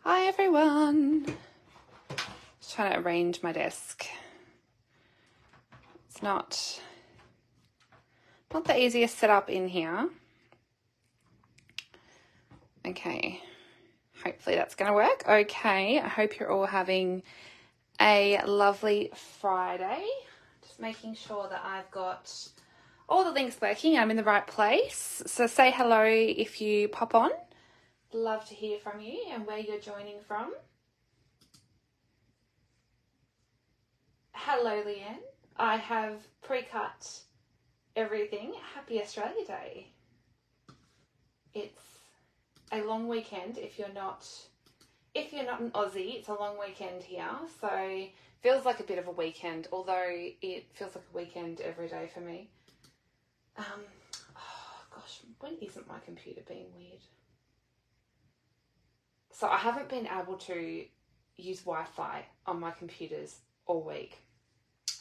Hi everyone. Just trying to arrange my desk. It's not the easiest setup in here. Okay, hopefully that's going to work. Okay, I hope you're all having a lovely Friday. Just making sure that I've got all the links working. I'm in the right place. So say hello if you pop on. Love to hear from you and where you're joining from. Hello, Leanne. I have pre-cut everything. Happy Australia Day. It's a long weekend if you're not an Aussie. It's a long weekend here, so feels like a bit of a weekend, although it feels like a weekend every day for me. Oh gosh, when isn't my computer being weird? So I haven't been able to use Wi-Fi on my computers all week.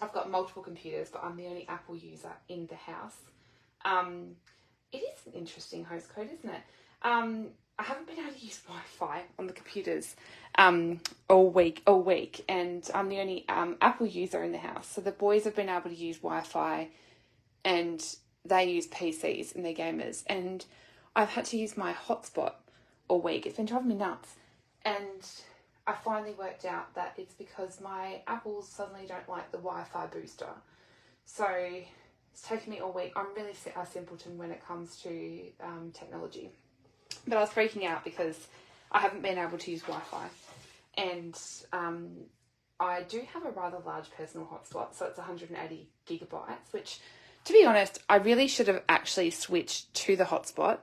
I've got multiple computers, but I'm the only Apple user in the house. It is an interesting host code, isn't it? I haven't been able to use Wi-Fi on the computers all week, and I'm the only Apple user in the house. So the boys have been able to use Wi-Fi, and they use PCs and they're gamers, and I've had to use my hotspot all week. It's been driving me nuts, and I finally worked out that it's because my Apples suddenly don't like the Wi-Fi booster. So it's taken me all week. I'm really a simpleton when it comes to technology. But I was freaking out because I haven't been able to use Wi-Fi. And I do have a rather large personal hotspot, so it's 180 gigabytes, which, to be honest, I really should have actually switched to the hotspot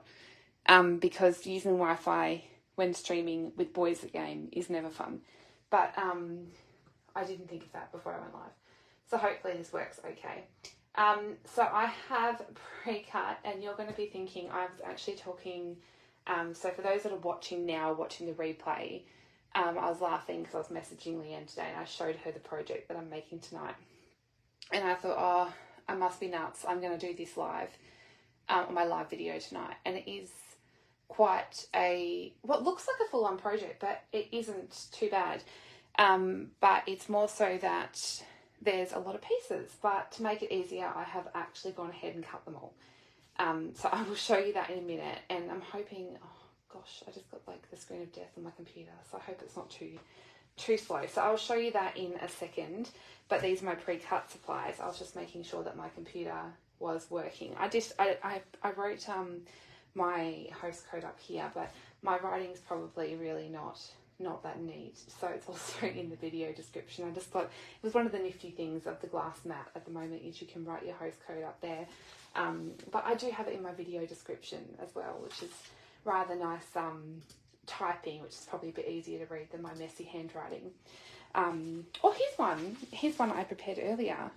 because using Wi-Fi when streaming with boys at game is never fun. But I didn't think of that before I went live. So hopefully this works okay. So I have pre-cut, and you're going to be thinking I was actually talking, so for those that are watching now, watching the replay, I was laughing because I was messaging Leanne today and I showed her the project that I'm making tonight. And I thought, oh, I must be nuts. I'm going to do this live on my live video tonight. And it is quite what looks like a full-on project, but it isn't too bad. But it's more so that there's a lot of pieces, but to make it easier, I have actually gone ahead and cut them all. So I will show you that in a minute, and I'm hoping, oh gosh, I just got like the screen of death on my computer, so I hope it's not too slow. So I'll show you that in a second, but these are my pre-cut supplies. I was just making sure that my computer was working. I wrote my host code up here, but my writing's probably really not that neat, so it's also in the video description. I just thought it was one of the nifty things of the glass mat at the moment is you can write your host code up there, but I do have it in my video description as well, which is rather nice typing, which is probably a bit easier to read than my messy handwriting. Here's one I prepared earlier,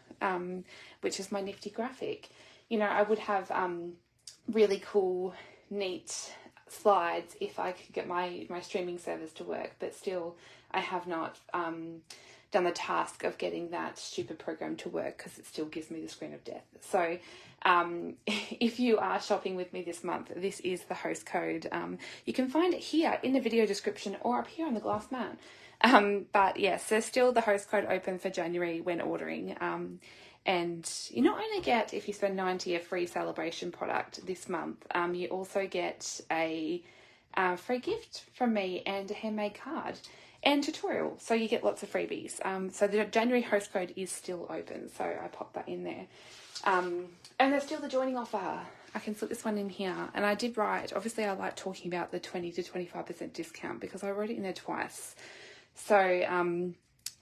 which is my nifty graphic. You know, I would have really cool, neat slides if I could get my streaming service to work, but still I have not done the task of getting that stupid program to work because it still gives me the screen of death. So if you are shopping with me this month, this is the host code. You can find it here in the video description or up here on the glass mat. But yes, there's still the host code open for January when ordering. And you not only get, if you spend $90, a free celebration product this month, you also get a free gift from me and a handmade card and tutorial. So you get lots of freebies. So the January host code is still open, so I popped that in there. And there's still the joining offer. I can slip this one in here. And I did write, obviously I like talking about the 20 to 25% discount because I wrote it in there twice. So,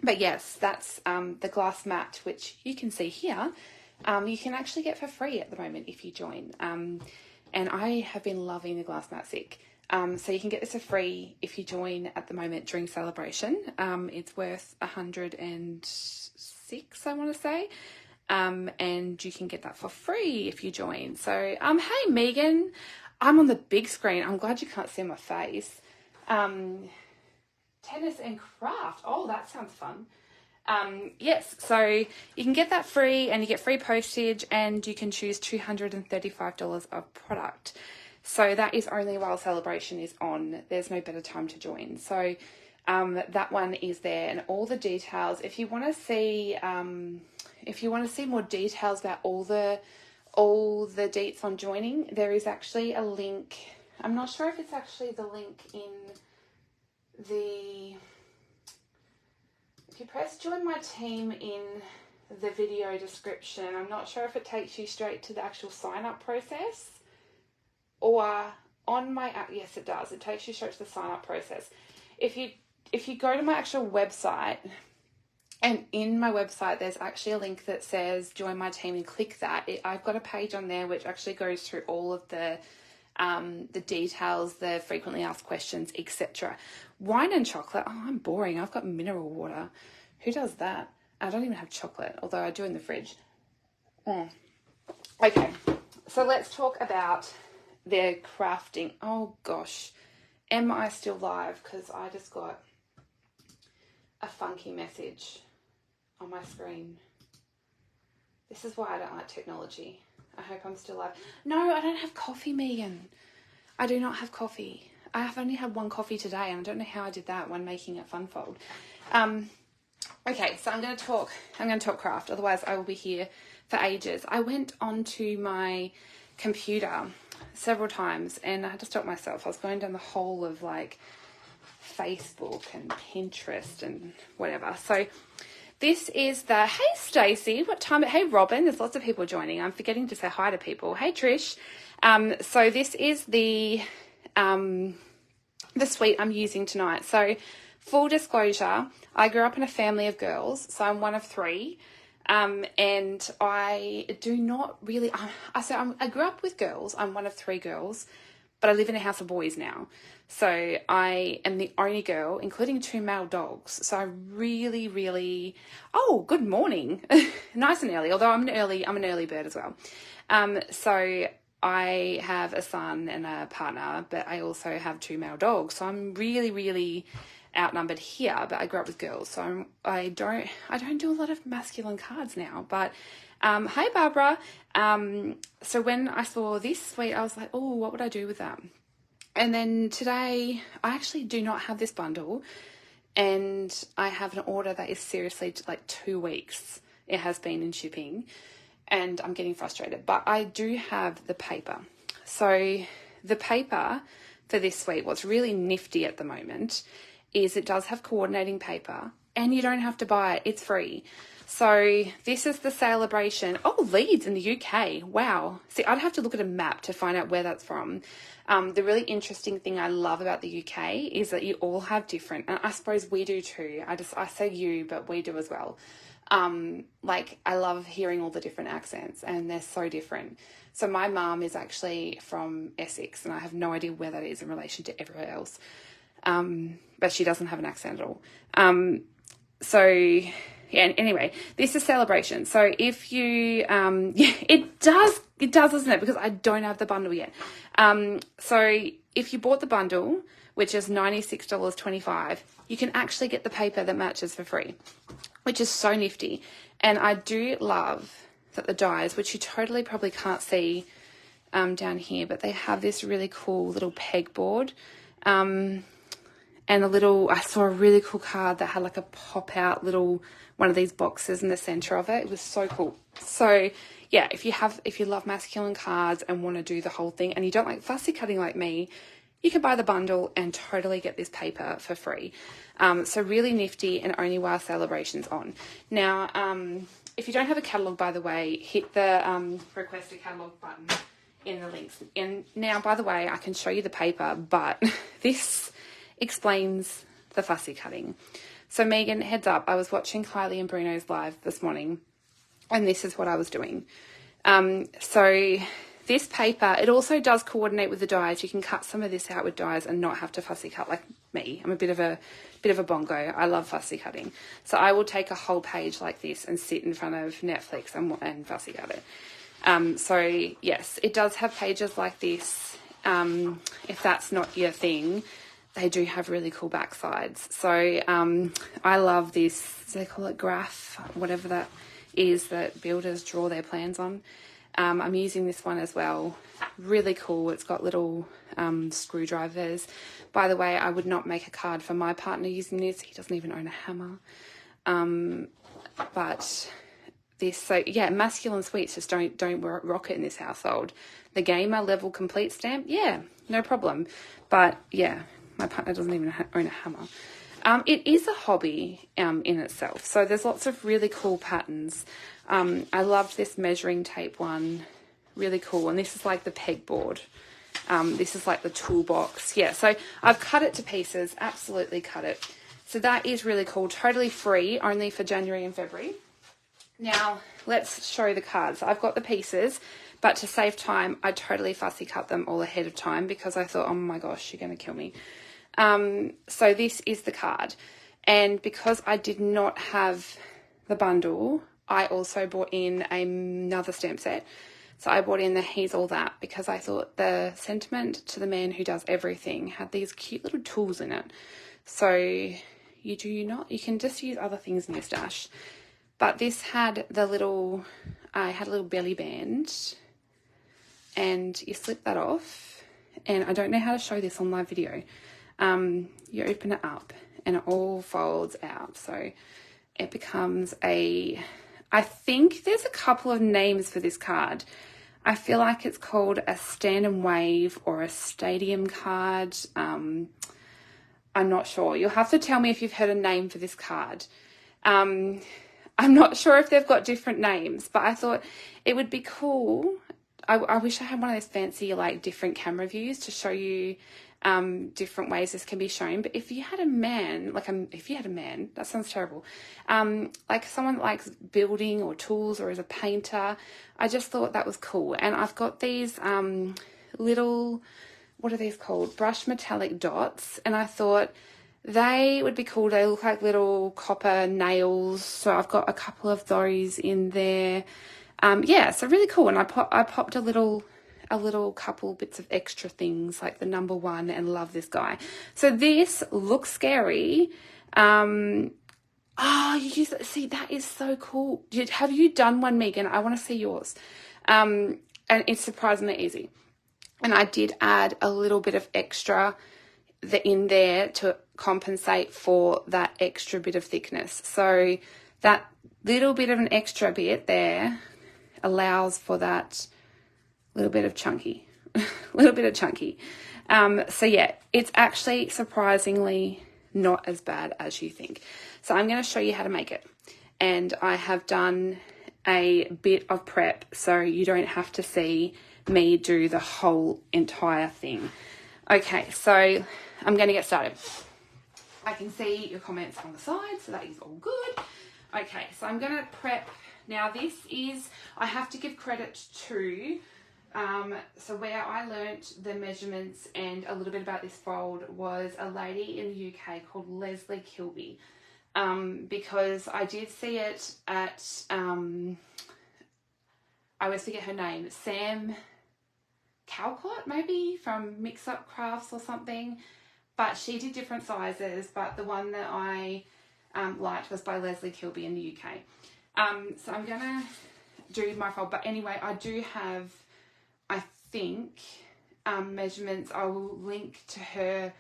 but yes, that's the glass mat, which you can see here. You can actually get for free at the moment if you join. And I have been loving the glass mat sick. So you can get this for free if you join at the moment during celebration. It's worth $106, I want to say. And you can get that for free if you join. So, hey Megan, I'm on the big screen. I'm glad you can't see my face. Tennis and craft. Oh, that sounds fun. Yes, so you can get that free and you get free postage and you can choose $235 of product. So that is only while celebration is on. There's no better time to join. So that one is there, and all the details. If you want to see more details about all the deets on joining, there is actually a link. I'm not sure if it's actually the link in the. If you press join my team in the video description, I'm not sure if it takes you straight to the actual sign up process, or on my app. Yes, it does. It takes you straight to the sign up process. If you go to my actual website, and in my website there's actually a link that says join my team, and click that. I've got a page on there which actually goes through all of the details, the frequently asked questions, etc. Wine and chocolate. Oh, I'm boring. I've got mineral water. Who does that? I don't even have chocolate, although I do in the fridge. Okay, so let's talk about the crafting. Oh gosh, am I still live? Because I just got a funky message on my screen. This is why I don't like technology. I hope I'm still live. No, I don't have coffee, Megan. I do not have coffee. I have only had one coffee today, and I don't know how I did that when making a fun fold. Okay, so I'm going to talk craft. Otherwise, I will be here for ages. I went onto my computer several times, and I had to stop myself. I was going down the whole of like Facebook and Pinterest and whatever. So this is the, hey Stacey, what time? Hey Robin, there's lots of people joining. I'm forgetting to say hi to people. Hey Trish. So this is the suite I'm using tonight. So full disclosure, I grew up in a family of girls, so I'm one of three. And I do not really, I grew up with girls. I'm one of three girls, but I live in a house of boys now. So I am the only girl, including two male dogs. So I really, really, oh, good morning. Nice and early, although I'm an early bird as well. So I have a son and a partner, but I also have two male dogs. So I'm really, really outnumbered here, but I grew up with girls. So I don't do a lot of masculine cards now, but hi Barbara. So when I saw this suite, I was like, oh, what would I do with that? And then today, I actually do not have this bundle, and I have an order that is seriously like 2 weeks. It has been in shipping, and I'm getting frustrated, but I do have the paper. So the paper for this suite, what's really nifty at the moment is it does have coordinating paper, and you don't have to buy it. It's free. So this is the celebration. Oh, Leeds in the UK. Wow. See, I'd have to look at a map to find out where that's from. The really interesting thing I love about the UK is that you all have different, and I suppose we do too. I say you, but we do as well. Like I love hearing all the different accents, and they're so different. So my mum is actually from Essex, and I have no idea where that is in relation to everywhere else. But she doesn't have an accent at all. So yeah, anyway, this is celebration. So if you, yeah, it does, doesn't it? Because I don't have the bundle yet. So if you bought the bundle, which is $96.25, you can actually get the paper that matches for free, which is so nifty. And I do love that the dies, which you totally probably can't see, down here, but they have this really cool little pegboard. And I saw a really cool card that had like a pop out little one of these boxes in the center of it. It was so cool. So yeah, if you love masculine cards and want to do the whole thing, and you don't like fussy cutting like me, you can buy the bundle and totally get this paper for free. So really nifty, and only while celebration's on. Now, if you don't have a catalogue, by the way, hit the request a catalogue button in the links. And now, by the way, I can show you the paper, but this explains the fussy cutting. So Megan, heads up, I was watching Kylie and Bruno's live this morning, and this is what I was doing. So this paper, it also does coordinate with the dies. You can cut some of this out with dies and not have to fussy cut like me. I'm a bit of a bongo. I love fussy cutting. So I will take a whole page like this and sit in front of Netflix and fussy cut it. So yes, it does have pages like this. If that's not your thing, they do have really cool back sides. So I love this, do they call it graph, whatever that is that builders draw their plans on. I'm using this one as well. Really cool. It's got little screwdrivers. By the way, I would not make a card for my partner using this. He doesn't even own a hammer. But this, so yeah, masculine sweets just don't rock it in this household. The gamer level complete stamp, yeah, no problem. But yeah, my partner doesn't even own a hammer. It is a hobby in itself. So there's lots of really cool patterns. I loved this measuring tape one, really cool. And this is like the pegboard. This is like the toolbox. Yeah, so I've cut it to pieces, absolutely cut it. So that is really cool, totally free, only for January and February. Now, let's show the cards. I've got the pieces, but to save time, I totally fussy cut them all ahead of time because I thought, oh my gosh, you're going to kill me. So this is the card. And because I did not have the bundle, I also bought in another stamp set. So I bought in the He's All That because I thought the sentiment to the man who does everything had these cute little tools in it. So you can just use other things in your stash. But this had the little, I had a little belly band and you slip that off. And I don't know how to show this on live video. You open it up and it all folds out. So it becomes I think there's a couple of names for this card. I feel like it's called a stand and wave or a stadium card. I'm not sure. You'll have to tell me if you've heard a name for this card. I'm not sure if they've got different names, but I thought it would be cool. I wish I had one of those fancy, like, different camera views to show you different ways this can be shown. But if you had a man, that sounds terrible, like someone that likes building or tools or is a painter, I just thought that was cool. And I've got these little, what are these called? Brush metallic dots. And I thought they would be cool. They look like little copper nails. So I've got a couple of those in there. Yeah, so really cool. And I popped a little couple bits of extra things like the number 1 and love this guy. So this looks scary. You use it. See, that is so cool. Have you done one, Megan? I want to see yours. And it's surprisingly easy. And I did add a little bit of extra in there to compensate for that extra bit of thickness. So that little bit of an extra bit there allows for that little bit of chunky. So yeah, it's actually surprisingly not as bad as you think. So I'm going to show you how to make it. And I have done a bit of prep so you don't have to see me do the whole entire thing. Okay, so I'm going to get started. I can see your comments on the side, so that is all good. Okay, so I'm going to prep. Now this is, I have to give credit to, so where I learnt the measurements and a little bit about this fold was a lady in the UK called Leslie Kilby, because I did see it at, I always forget her name, Sam Calcott maybe, from Mix Up Crafts or something, but she did different sizes, but the one that I liked was by Leslie Kilby in the UK. So I'm going to do my fold, but anyway, I do have, I think, measurements. I will link to her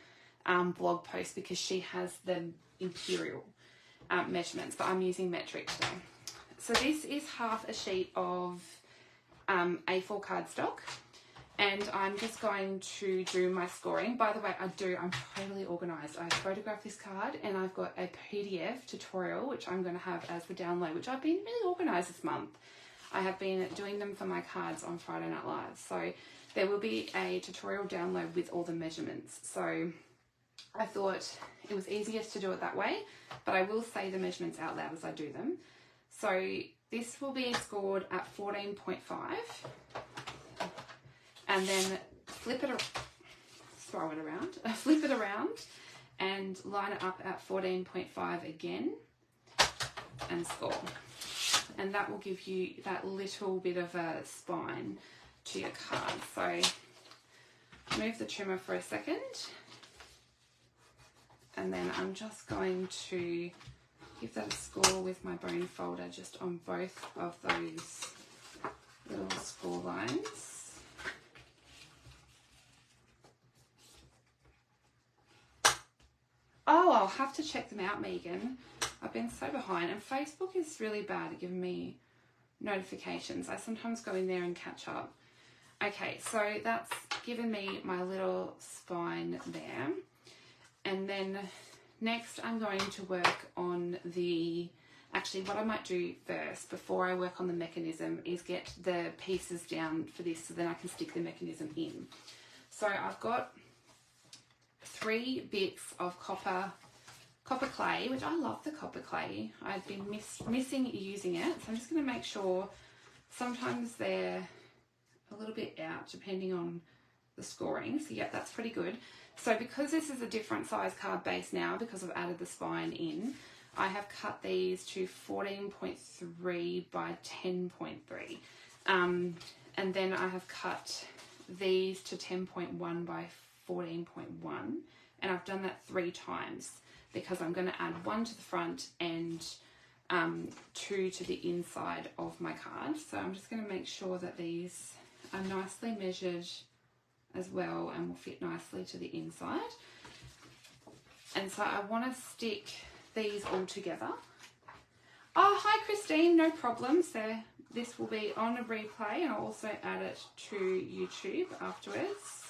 blog post because she has the imperial measurements, but I'm using metric today. So this is half a sheet of A4 cardstock, and I'm just going to do my scoring. By the way, I'm totally organised. I photographed this card and I've got a PDF tutorial which I'm going to have as the download, which I've been really organised this month. I have been doing them for my cards on Friday Night Live. So there will be a tutorial download with all the measurements. So I thought it was easiest to do it that way, but I will say the measurements out loud as I do them. So this will be scored at 14.5. And then flip it around and line it up at 14.5 again and score. And that will give you that little bit of a spine to your card. So move the trimmer for a second. And then I'm just going to give that a score with my bone folder just on both of those little score lines. Oh, I'll have to check them out, Megan. I've been so behind, and Facebook is really bad at giving me notifications. I sometimes go in there and catch up. Okay, so that's given me my little spine there. And then next I'm going to work on the, actually what I might do first before I work on the mechanism is get the pieces down for this so then I can stick the mechanism in. So I've got 3 bits of copper clay, which I love the copper clay. I've been missing using it, so I'm just going to make sure. Sometimes they're a little bit out depending on the scoring, so yeah, that's pretty good. So because this is a different size card base now, because I've added the spine in, I have cut these to 14.3 by 10.3, and then I have cut these to 10.1 by 14.1, and I've done that 3 times because I'm going to add 1 to the front and 2 to the inside of my card. So I'm just going to make sure that these are nicely measured as well and will fit nicely to the inside. And so I want to stick these all together. Oh, hi Christine, no problems there. This will be on a replay and I'll also add it to YouTube afterwards.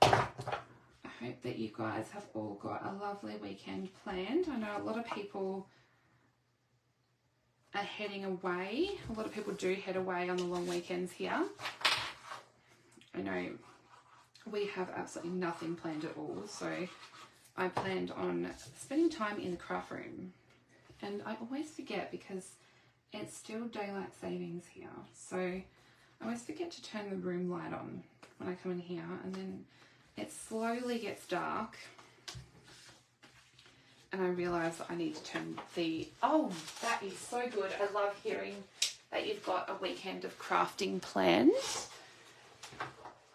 I hope that you guys have all got a lovely weekend planned. I know a lot of people are heading away. A lot of people do head away on the long weekends here. I know we have absolutely nothing planned at all, so I planned on spending time in the craft room. And I always forget because it's still daylight savings here, so I always forget to turn the room light on when I come in here, and then it slowly gets dark and I realise that I need to turn the... Oh, that is so good. I love hearing that you've got a weekend of crafting planned.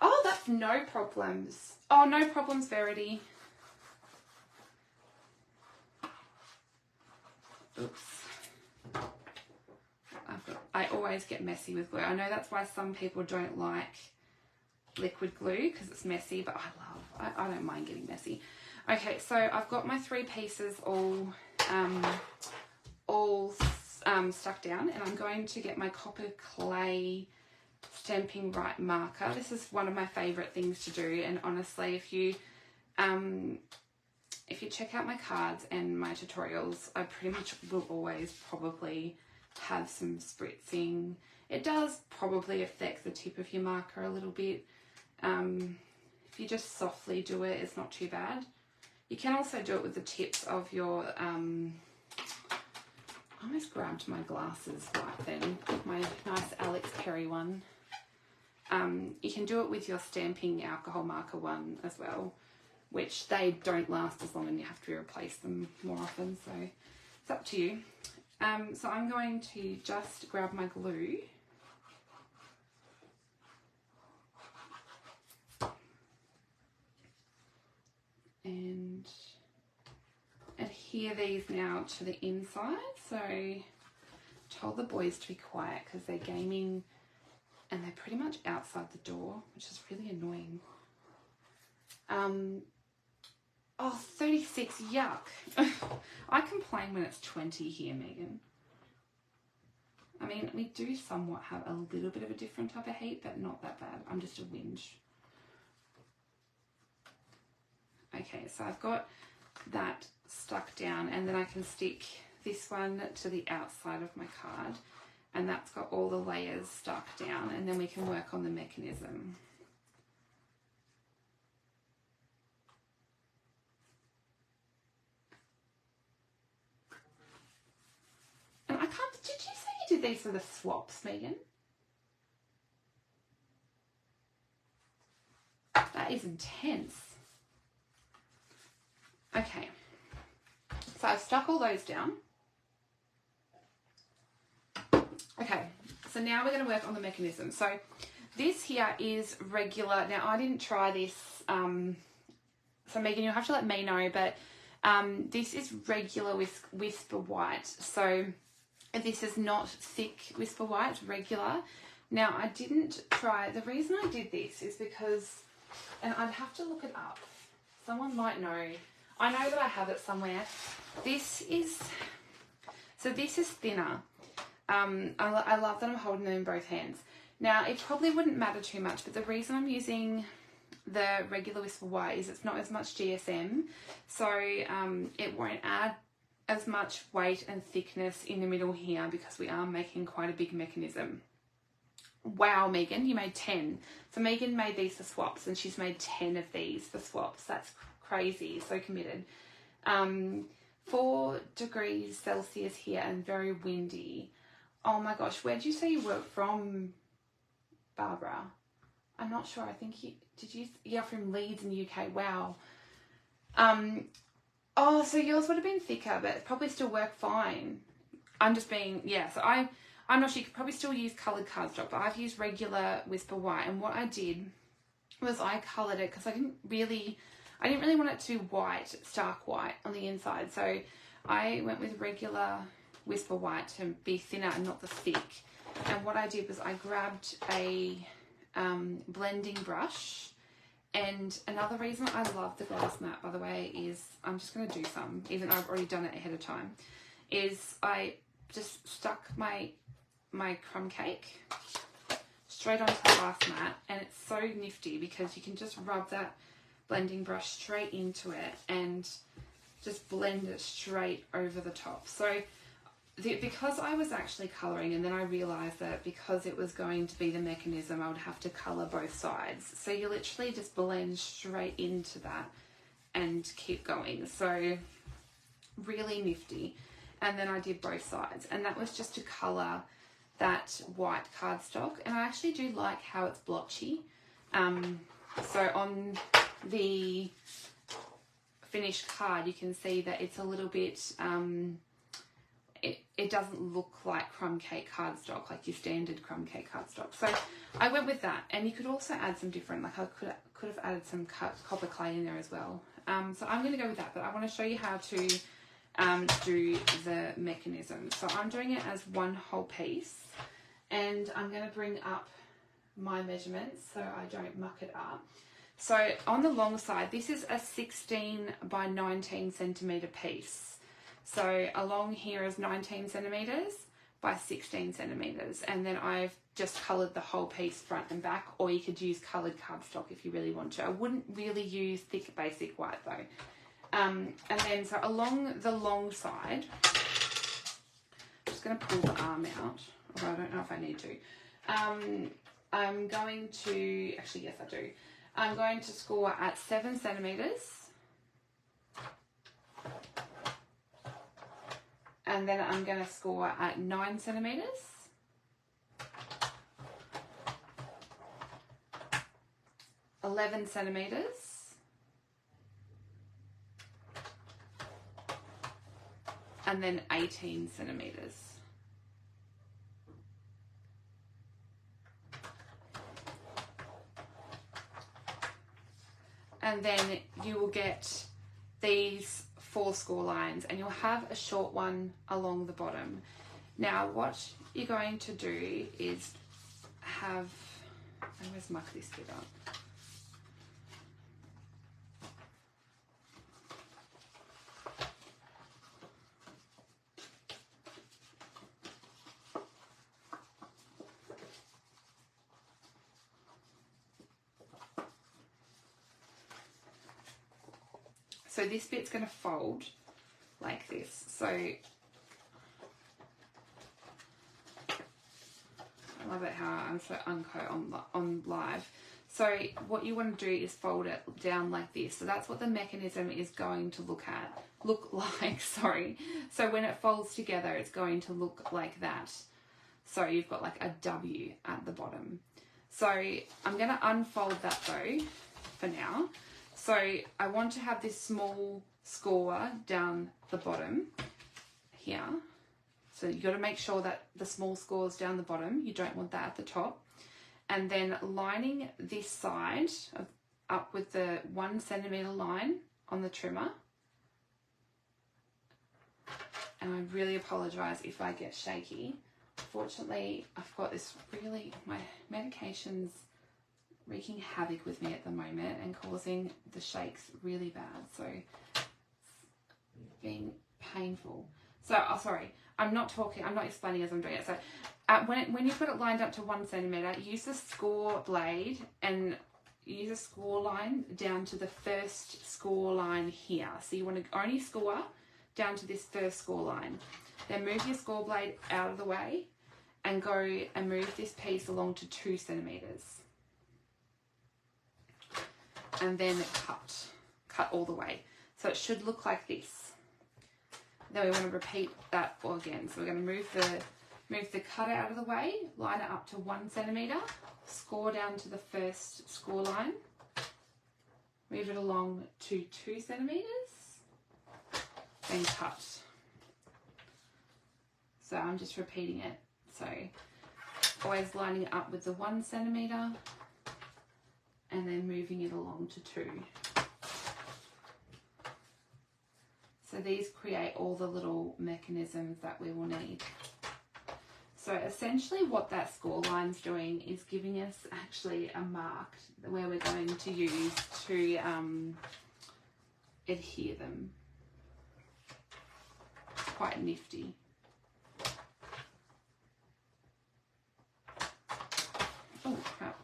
Oh, that's no problems. Oh, no problems, Verity. Oops. I always get messy with glue. I know that's why some people don't like liquid glue because it's messy, but I don't mind getting messy. Okay, so I've got my 3 pieces all stuck down, and I'm going to get my copper clay Stampin' Right marker. This is one of my favorite things to do, and honestly, if you check out my cards and my tutorials, I pretty much will always probably have some spritzing. It does probably affect the tip of your marker a little bit. If you just softly do it, it's not too bad. You can also do it with the tips of your, I almost grabbed my glasses right then, my nice Alex Perry one. You can do it with your stamping alcohol marker one as well, which they don't last as long and you have to replace them more often, so it's up to you. So I'm going to just grab my glue and adhere these now to the inside. So I told the boys to be quiet because they're gaming and they're pretty much outside the door, which is really annoying. Oh, 36, yuck. I complain when it's 20 here, Megan. I mean, we do somewhat have a little bit of a different type of heat, but not that bad. I'm just a whinge. Okay, so I've got that stuck down, and then I can stick this one to the outside of my card, and that's got all the layers stuck down, and then we can work on the mechanism. And I can't, did you say you did these for the swaps, Megan? That is intense. Okay, so I've stuck all those down. Okay, so now we're going to work on the mechanism. So this here is regular. Now I didn't try this, so Megan, you'll have to let me know, but this is regular with Whisper White. So this is not thick Whisper White, regular. Now, I didn't try, the reason I did this is because, and I'd have to look it up. Someone might know. I know that I have it somewhere. This is thinner. I love that I'm holding them in both hands. Now, it probably wouldn't matter too much, but the reason I'm using the regular Whisper White is it's not as much GSM, so it won't add as much weight and thickness in the middle here because we are making quite a big mechanism. Wow, Megan, you made 10. So Megan made these for swaps, and she's made 10 of these for swaps. That's crazy, so committed. 4 degrees Celsius here and very windy. Oh my gosh, where did you say you were from, Barbara? I'm not sure. I think you're from Leeds in the UK. Wow. Oh, so yours would have been thicker, but it probably still work fine. I'm just being, yeah, so I'm not sure. You could probably still use coloured cardstock, but I've used regular Whisper White, and what I did was I coloured it because I didn't really want it to be white, stark white on the inside. So I went with regular Whisper White to be thinner and not the thick. And what I did was I grabbed a blending brush. And another reason I love the glass mat, by the way, is I'm just going to do some, even though I've already done it ahead of time, is I just stuck my crumb cake straight onto the glass mat, and it's so nifty because you can just rub that blending brush straight into it and just blend it straight over the top. So because I was actually colouring, and then I realised that because it was going to be the mechanism, I would have to colour both sides. So you literally just blend straight into that and keep going. So really nifty. And then I did both sides, and that was just to colour that white cardstock. And I actually do like how it's blotchy. So on the finished card, you can see that it's a little bit... It doesn't look like crumb cake cardstock, like your standard crumb cake cardstock. So I went with that, and you could also add some different, like I could have added some copper clay in there as well. So I'm going to go with that, but I want to show you how to do the mechanism. So I'm doing it as one whole piece, and I'm going to bring up my measurements so I don't muck it up. So on the long side, this is a 16 by 19 centimetre piece. So along here is 19 centimetres by 16 centimetres, and then I've just coloured the whole piece front and back, or you could use coloured cardstock if you really want to. I wouldn't really use thick basic white though. And then so along the long side, I'm just going to pull the arm out, although I don't know if I need to. I'm going to, actually yes I do, I'm going to score at 7 centimetres. And then I'm going to score at 9 centimetres. $11 centimetres. And then 18 centimetres. And then you will get these 4 score lines, and you'll have a short one along the bottom. Now what you're going to do is have, I always muck this bit up. So this bit's going to fold like this. So I love it how I'm so unco on live. So what you want to do is fold it down like this. So that's what the mechanism is going to look like, sorry. So when it folds together, it's going to look like that. So you've got like a W at the bottom. So I'm going to unfold that though for now. So I want to have this small score down the bottom here. So you've got to make sure that the small score is down the bottom. You don't want that at the top. And then lining this side up with the 1 centimetre line on the trimmer. And I really apologise if I get shaky. Fortunately, I've got this my medication's wreaking havoc with me at the moment and causing the shakes really bad. So it's been painful. So, sorry, I'm not explaining as I'm doing it. So when you've got it lined up to 1 centimetre, use the score blade and use a score line down to the first score line here. So you want to only score down to this first score line. Then move your score blade out of the way and go and move this piece along to 2 centimetres. And then cut all the way. So it should look like this. Then we want to repeat that again. So we're going to move the cutter out of the way, line it up to 1 centimetre, score down to the first score line, move it along to 2 centimetres, then cut. So I'm just repeating it. So always lining it up with the 1 centimetre and then moving it along to 2. So these create all the little mechanisms that we will need. So essentially what that score line's doing is giving us actually a mark where we're going to use to adhere them. It's quite nifty. Oh crap.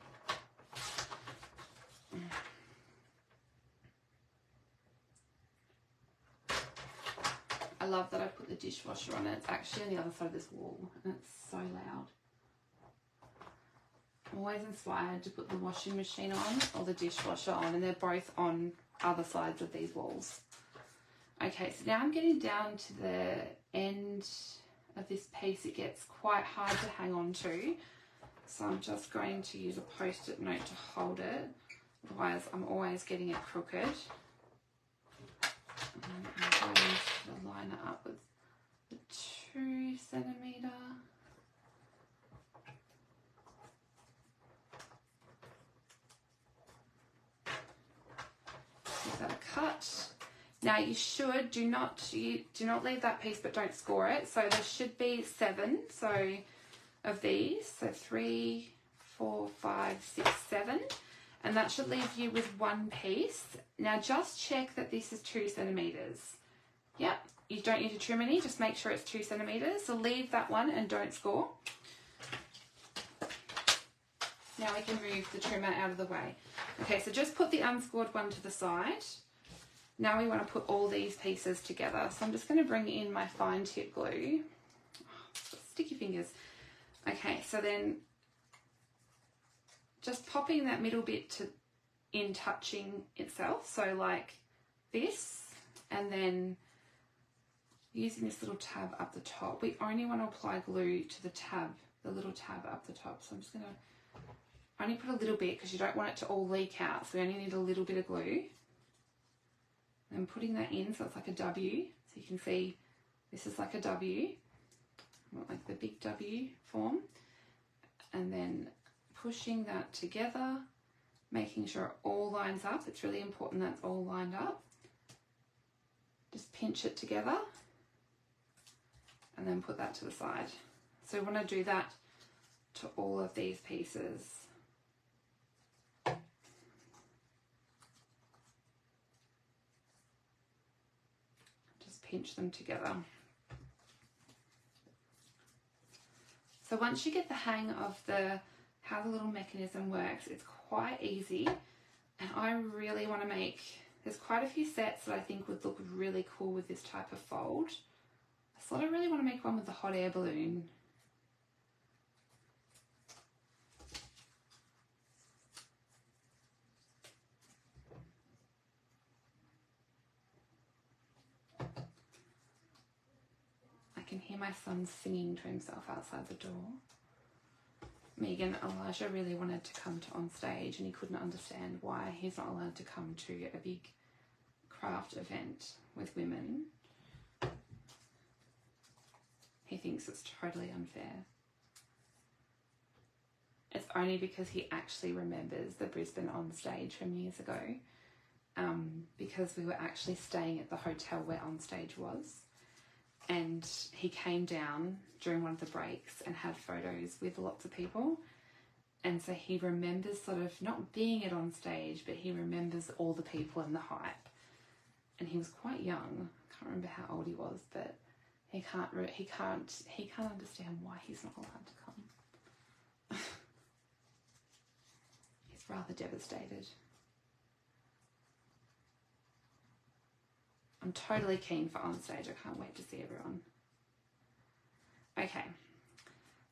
I love that I put the dishwasher on it. It's actually on the other side of this wall and it's so loud. I'm always inspired to put the washing machine on or the dishwasher on, and they're both on other sides of these walls. Okay, so now I'm getting down to the end of this piece. It gets quite hard to hang on to. So I'm just going to use a post-it note to hold it. Otherwise, I'm always getting it crooked. And I'm going to line it up with the 2 centimetre. Give that a cut. Now you should do not leave that piece, but don't score it. So there should be 7. So of these, so 3, 4, 5, 6, 7. And that should leave you with 1 piece. Now just check that this is 2 centimetres. Yep, you don't need to trim any, just make sure it's 2 centimetres. So leave that one and don't score. Now we can move the trimmer out of the way. Okay, so just put the unscored one to the side. Now we want to put all these pieces together. So I'm just going to bring in my fine tip glue. Oh, sticky fingers. Okay, so then just popping that middle bit in touching itself, so like this, and then using this little tab up the top. We only want to apply glue to the tab, the little tab up the top. So I'm just going to only put a little bit because you don't want it to all leak out. So we only need a little bit of glue. And I'm putting that in so it's like a W. So you can see this is like a W, like the big W form. And then pushing that together, making sure it all lines up. It's really important that's all lined up. Just pinch it together and then put that to the side. So we want to do that to all of these pieces. Just pinch them together. So once you get the hang of how the little mechanism works, it's quite easy. And I really want to make, there's quite a few sets that I think would look really cool with this type of fold. So I really want to make one with the hot air balloon. I can hear my son singing to himself outside the door. Elijah really wanted to come on stage and he couldn't understand why he's not allowed to come to a big craft event with women. He thinks it's totally unfair. It's only because he actually remembers the Brisbane on stage from years ago, because we were actually staying at the hotel where on stage was. and he came down during one of the breaks and had photos with lots of people. And so he remembers sort of not being it on stage, but he remembers all the people and the hype. And he was quite young. I can't remember how old he was, but he can't understand why he's not allowed to come. He's rather devastated. I'm totally keen for on stage. I can't wait to see everyone. Okay.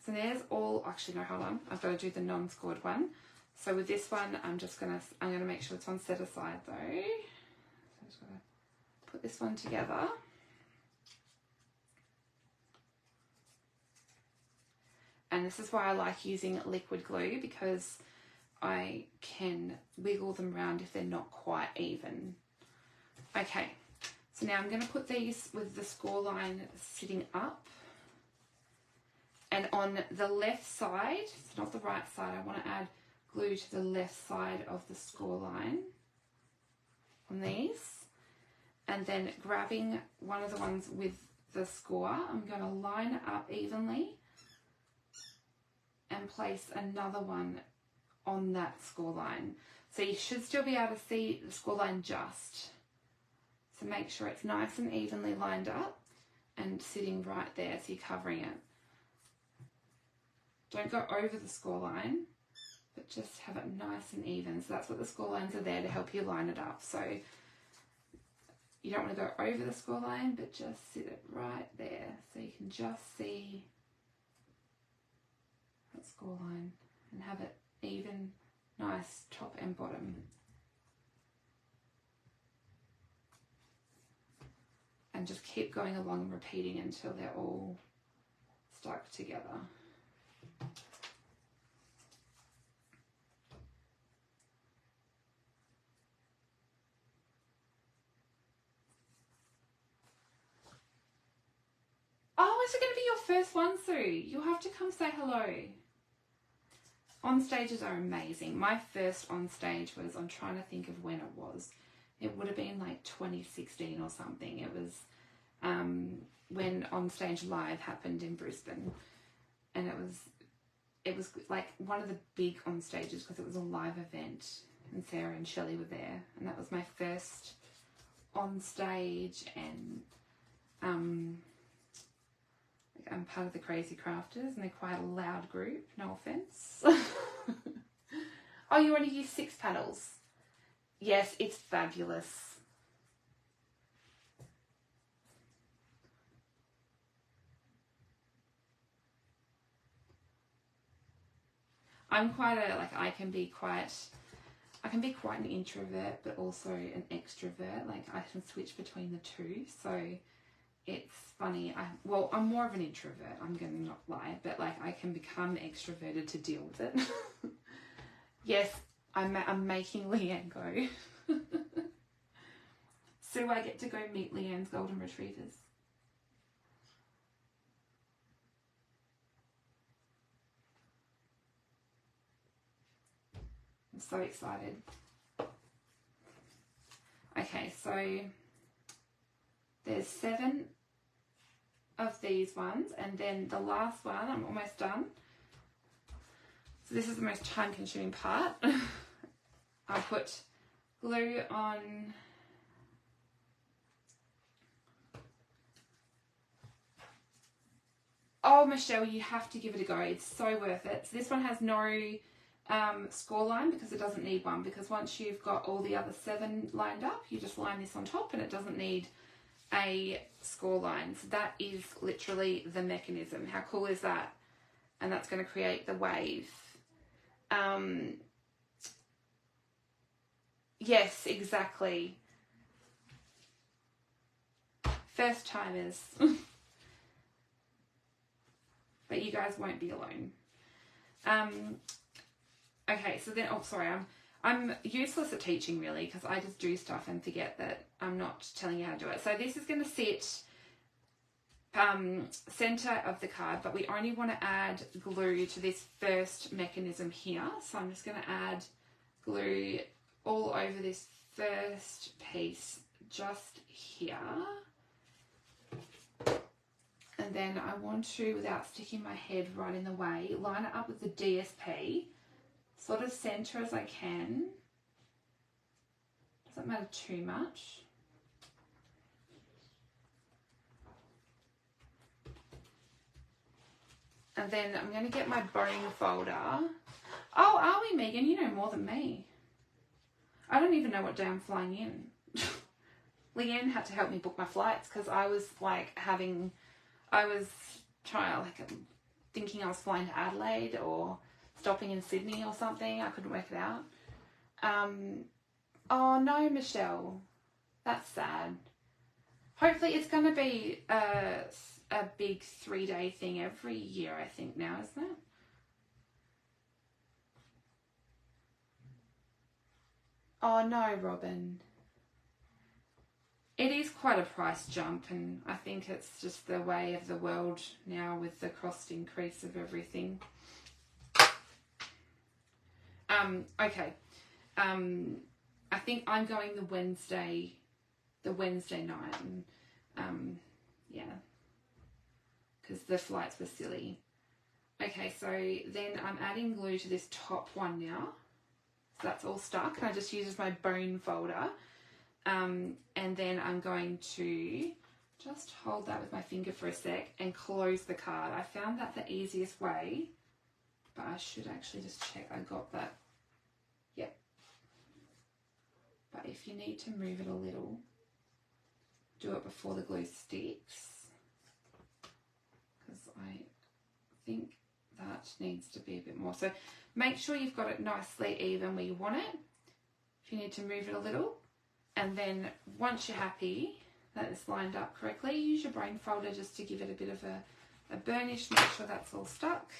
So there's all, actually no, hold on. I've got to do the non-scored one. So with this one, I'm going to make sure it's on set aside though. So I'm just going to put this one together. And this is why I like using liquid glue, because I can wiggle them around if they're not quite even. Okay, so now I'm going to put these with the score line sitting up. And on the left side, it's not the right side, I want to add glue to the left side of the score line on these. And then grabbing one of the ones with the score, I'm going to line it up evenly and place another one on that score line. So you should still be able to see the score line just. So make sure it's nice and evenly lined up and sitting right there so you're covering it. Don't go over the score line, but just have it nice and even. So that's what the score lines are there to help you line it up. So you don't want to go over the score line, but just sit it right there so you can just see that score line and have it even, nice top and bottom. And just keep going along and repeating until they're all stuck together. Oh, is it going to be your first one, Sue? You'll have to come say hello. On stages are amazing. My first on stage was, I'm trying to think of when it was. It would have been like 2016 or something. It was when On Stage Live happened in Brisbane. And it was like one of the big on stages because it was a live event. And Sarah and Shelley were there. And that was my first on stage, and I'm part of the Crazy Crafters, and they're quite a loud group, no offence. Oh, you want to use 6 panels? Yes, it's fabulous. I'm quite a, like, I can be quite an introvert, but also an extrovert. Like, I can switch between the two, so it's funny. I'm more of an introvert, I'm going to not lie, but like I can become extroverted to deal with it. Yes, I'm making Leanne go. So I get to go meet Leanne's golden retrievers. I'm so excited. Okay, so there's 7 of these ones, and then the last one, I'm almost done. So this is the most time consuming part. I put glue on oh, Michelle, you have to give it a go. It's so worth it. So this one has no score line because it doesn't need one, because once you've got all the other 7 lined up, you just line this on top and it doesn't need a score line. So that is literally the mechanism. How cool is that? And that's going to create the wave. Yes, exactly. First timers. But you guys won't be alone. Okay, so then, oh, sorry, I'm useless at teaching really, because I just do stuff and forget that I'm not telling you how to do it. So this is going to sit center of the card, but we only want to add glue to this first mechanism here. So I'm just going to add glue all over this first piece just here. And then I want to, without sticking my head right in the way, line it up with the DSP, sort of center as I can. Doesn't matter too much. And then I'm going to get my bone folder. Oh, are we, Megan? You know more than me. I don't even know what day I'm flying in. Leanne had to help me book my flights because I was like thinking I was flying to Adelaide or stopping in Sydney or something. I couldn't work it out. Oh no, Michelle. That's sad. Hopefully it's going to be a big 3-day thing every year, I think now, isn't it? Oh no, Robin. It is quite a price jump, and I think it's just the way of the world now with the cost increase of everything. Okay. I think I'm going the Wednesday night, and yeah, because the flights were silly. Okay, so then I'm adding glue to this top one now. So that's all stuck, and I just use my bone folder. And then I'm going to just hold that with my finger for a sec and close the card. I found that the easiest way, but I should actually just check I got that. Yep. But if you need to move it a little, do it before the glue sticks, because I think that needs to be a bit more. So make sure you've got it nicely even where you want it. If you need to move it a little. And then once you're happy that it's lined up correctly, use your bone folder just to give it a bit of a burnish, make sure that's all stuck.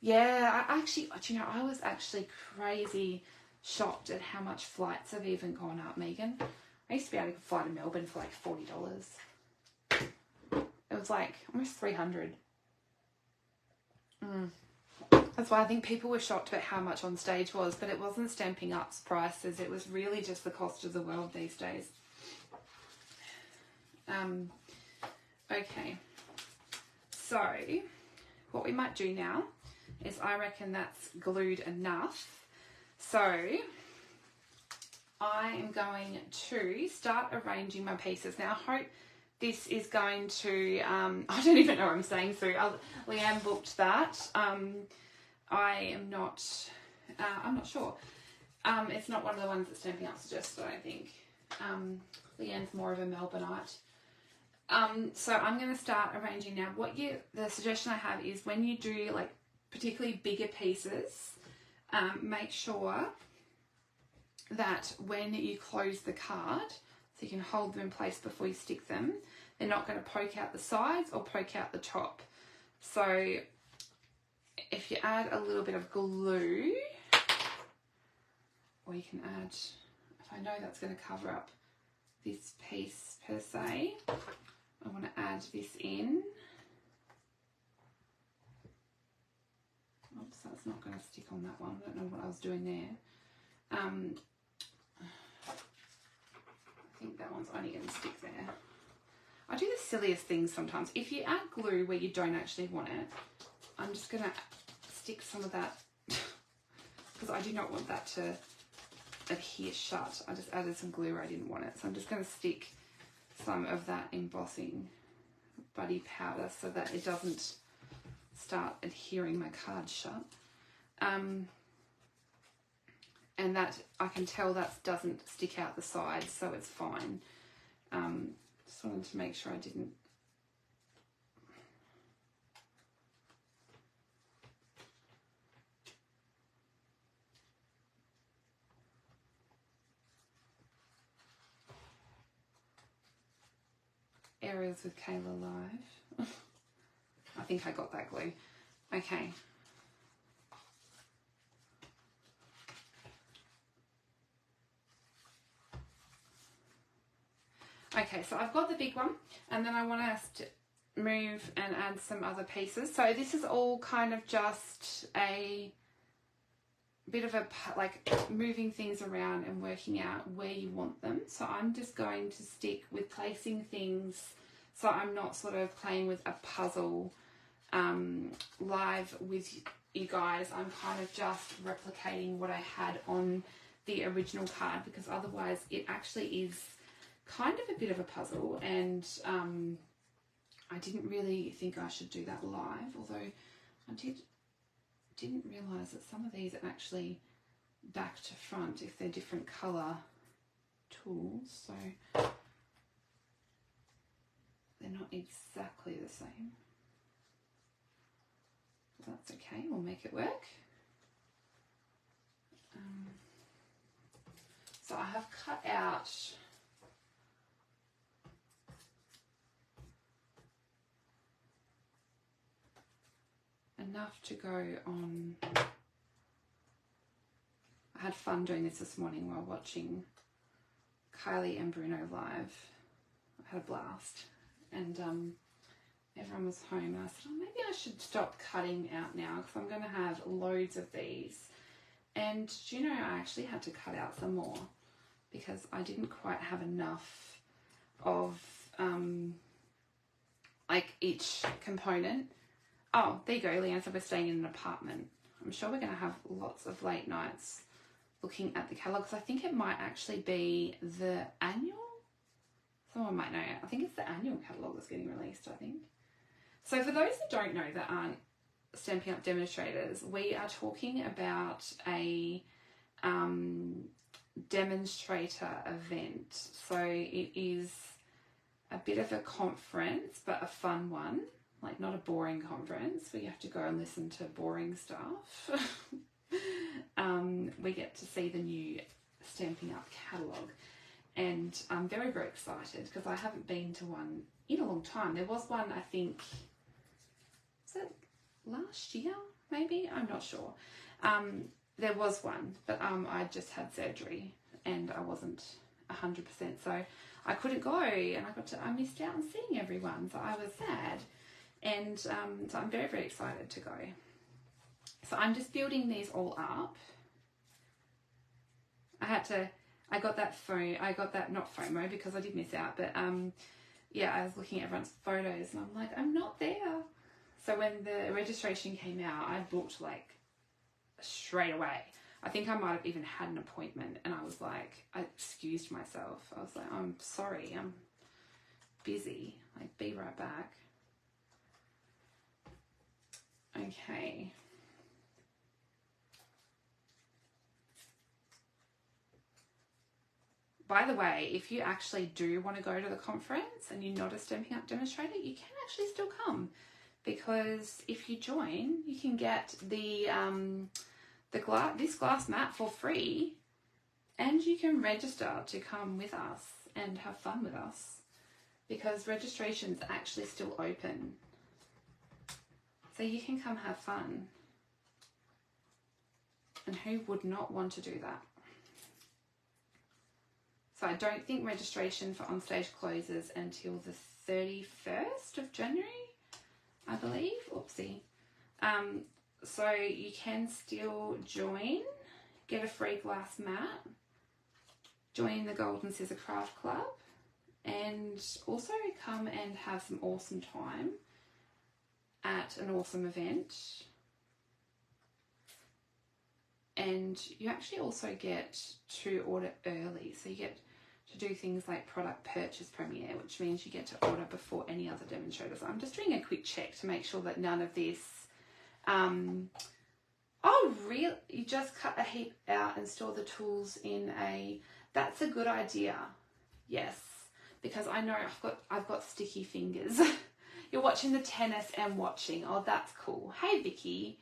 Yeah, I was actually crazy shocked at how much flights have even gone up, Megan. I used to be able to fly to Melbourne for like $40. It was like almost $300. That's why I think people were shocked at how much on stage was, but it wasn't Stampin' Up's prices. It was really just the cost of the world these days. Okay. So what we might do now is I reckon that's glued enough. So I am going to start arranging my pieces. Now I hope this is going to, I don't even know what I'm saying through. Leanne booked that. I'm not sure. It's not one of the ones that Stampin' Up suggested, I don't think. Leanne's more of a Melbourneite. So I'm going to start arranging now. The suggestion I have is when you do like particularly bigger pieces, make sure that when you close the card, so you can hold them in place before you stick them, they're not going to poke out the sides or poke out the top. So if you add a little bit of glue, or you can add, if I know that's going to cover up this piece per se, I want to add this in. Oops, that's not going to stick on that one. I don't know what I was doing there. I think that one's only going to stick there. I do the silliest things sometimes. If you add glue where you don't actually want it, I'm just going to stick some of that because I do not want that to adhere shut. I just added some glue where I didn't want it. So I'm just going to stick some of that embossing buddy powder so that it doesn't start adhering my card shut. And that I can tell that doesn't stick out the sides, so it's fine. Just wanted to make sure I didn't. Errors with Kayla Live. I think I got that glue. Okay. Okay, so I've got the big one, and then I want us to move and add some other pieces. So this is all kind of just a bit of a, like, moving things around and working out where you want them. So I'm just going to stick with placing things so I'm not sort of playing with a puzzle live with you guys. I'm kind of just replicating what I had on the original card, because otherwise it actually is kind of a bit of a puzzle, and I didn't really think I should do that live, although I didn't realise that some of these are actually back to front if they're different colour tools, so they're not exactly the same. But that's okay, we'll make it work. So I have cut out enough to go on. I had fun doing this morning while watching Kylie and Bruno live. I had a blast, and everyone was home, and I said, oh, maybe I should stop cutting out now because I'm going to have loads of these. And do you know, I actually had to cut out some more because I didn't quite have enough of like each component. Oh, there you go, Leanne said we're staying in an apartment. I'm sure we're going to have lots of late nights looking at the catalogue, because I think it might actually be the annual. Someone might know. I think it's the annual catalogue that's getting released, I think. So for those that don't know, that aren't Stampin' Up! Demonstrators, we are talking about a demonstrator event. So it is a bit of a conference, but a fun one. Like, not a boring conference where you have to go and listen to boring stuff. We get to see the new Stampin' Up! Catalogue. And I'm very, very excited because I haven't been to one in a long time. There was one, I think, was it last year, maybe? I'm not sure. There was one, but I just had surgery and I wasn't 100%. So I couldn't go, and I missed out on seeing everyone. So I was sad. And so I'm very, very excited to go. So I'm just building these all up. I got that, not FOMO, because I did miss out, but yeah, I was looking at everyone's photos and I'm like, I'm not there. So when the registration came out, I booked like straight away. I think I might have even had an appointment, and I was like, I excused myself. I was like, I'm sorry, I'm busy. Like, be right back. Okay. By the way, if you actually do want to go to the conference and you're not a Stampin' Up! Demonstrator, you can actually still come, because if you join, you can get this glass mat for free, and you can register to come with us and have fun with us, because registration's actually still open. So you can come have fun. And who would not want to do that? So I don't think registration for Onstage closes until the 31st of January, I believe. Oopsie. So you can still join, get a free glass mat, join the Golden Scissor Craft Club, and also come and have some awesome time at an awesome event. And you actually also get to order early, so you get to do things like product purchase premiere, which means you get to order before any other demonstrators. I'm just doing a quick check to make sure that none of this oh really, you just cut a heap out and store the tools in a, that's a good idea. Yes, because I know I've got sticky fingers. You're watching the tennis and watching. Oh, that's cool. Hey, Vicky.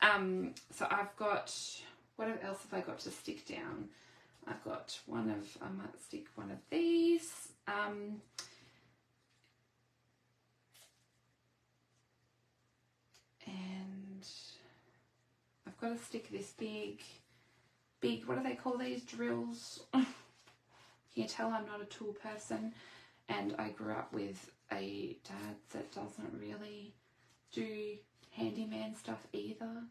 So I've got, what else have I got to stick down? I've got I might stick one of these. And I've got to stick this big, what do they call these drills? Can you tell I'm not a tool person? And I grew up with a dad that doesn't really do handyman stuff either.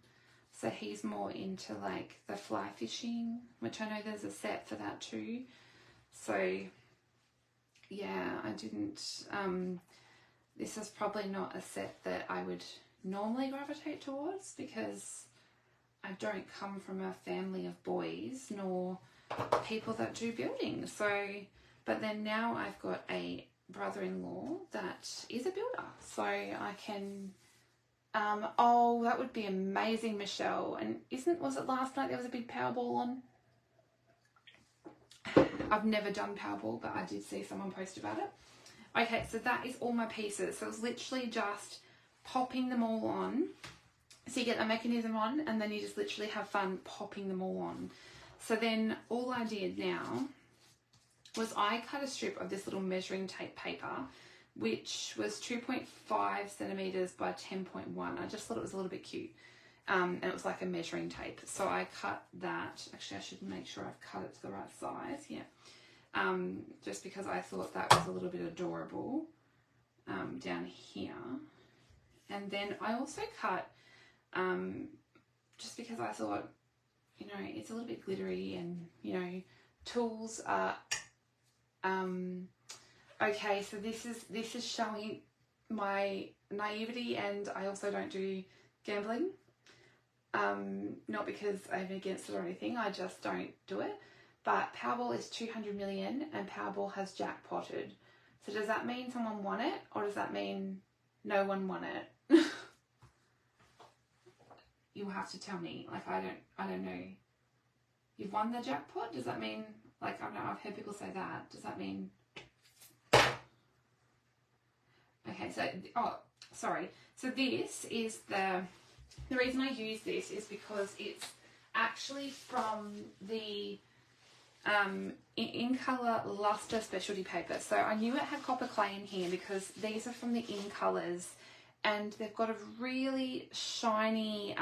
So he's more into like the fly fishing, which I know there's a set for that too. So yeah, I didn't, this is probably not a set that I would normally gravitate towards because I don't come from a family of boys nor people that do building. So, but then now I've got a brother-in-law that is a builder, so I can, oh, that would be amazing, Michelle. And was it last night there was a big Powerball on? I've never done Powerball, but I did see someone post about it. Okay, so that is all my pieces. So it's literally just popping them all on. So you get the mechanism on, and then you just literally have fun popping them all on. So then all I did now was I cut a strip of this little measuring tape paper, which was 2.5 centimeters by 10.1. I just thought it was a little bit cute. And it was like a measuring tape. So I cut that. Actually, I should make sure I've cut it to the right size. Yeah. Just because I thought that was a little bit adorable down here. And then I also cut, just because I thought, you know, it's a little bit glittery and, you know, tools are, okay, so this is showing my naivety, and I also don't do gambling. Not because I'm against it or anything, I just don't do it. But Powerball is 200 million and Powerball has jackpotted. So does that mean someone won it, or does that mean no one won it? You'll have to tell me. Like, I don't know. You've won the jackpot? Does that mean, like, I don't know, I've heard people say that. Does that mean... Okay, so, oh, sorry. So this is the reason I use this is because it's actually from the In Colour Luster Specialty Paper. So I knew it had copper clay in here because these are from the In Colours, and they've got a really shiny,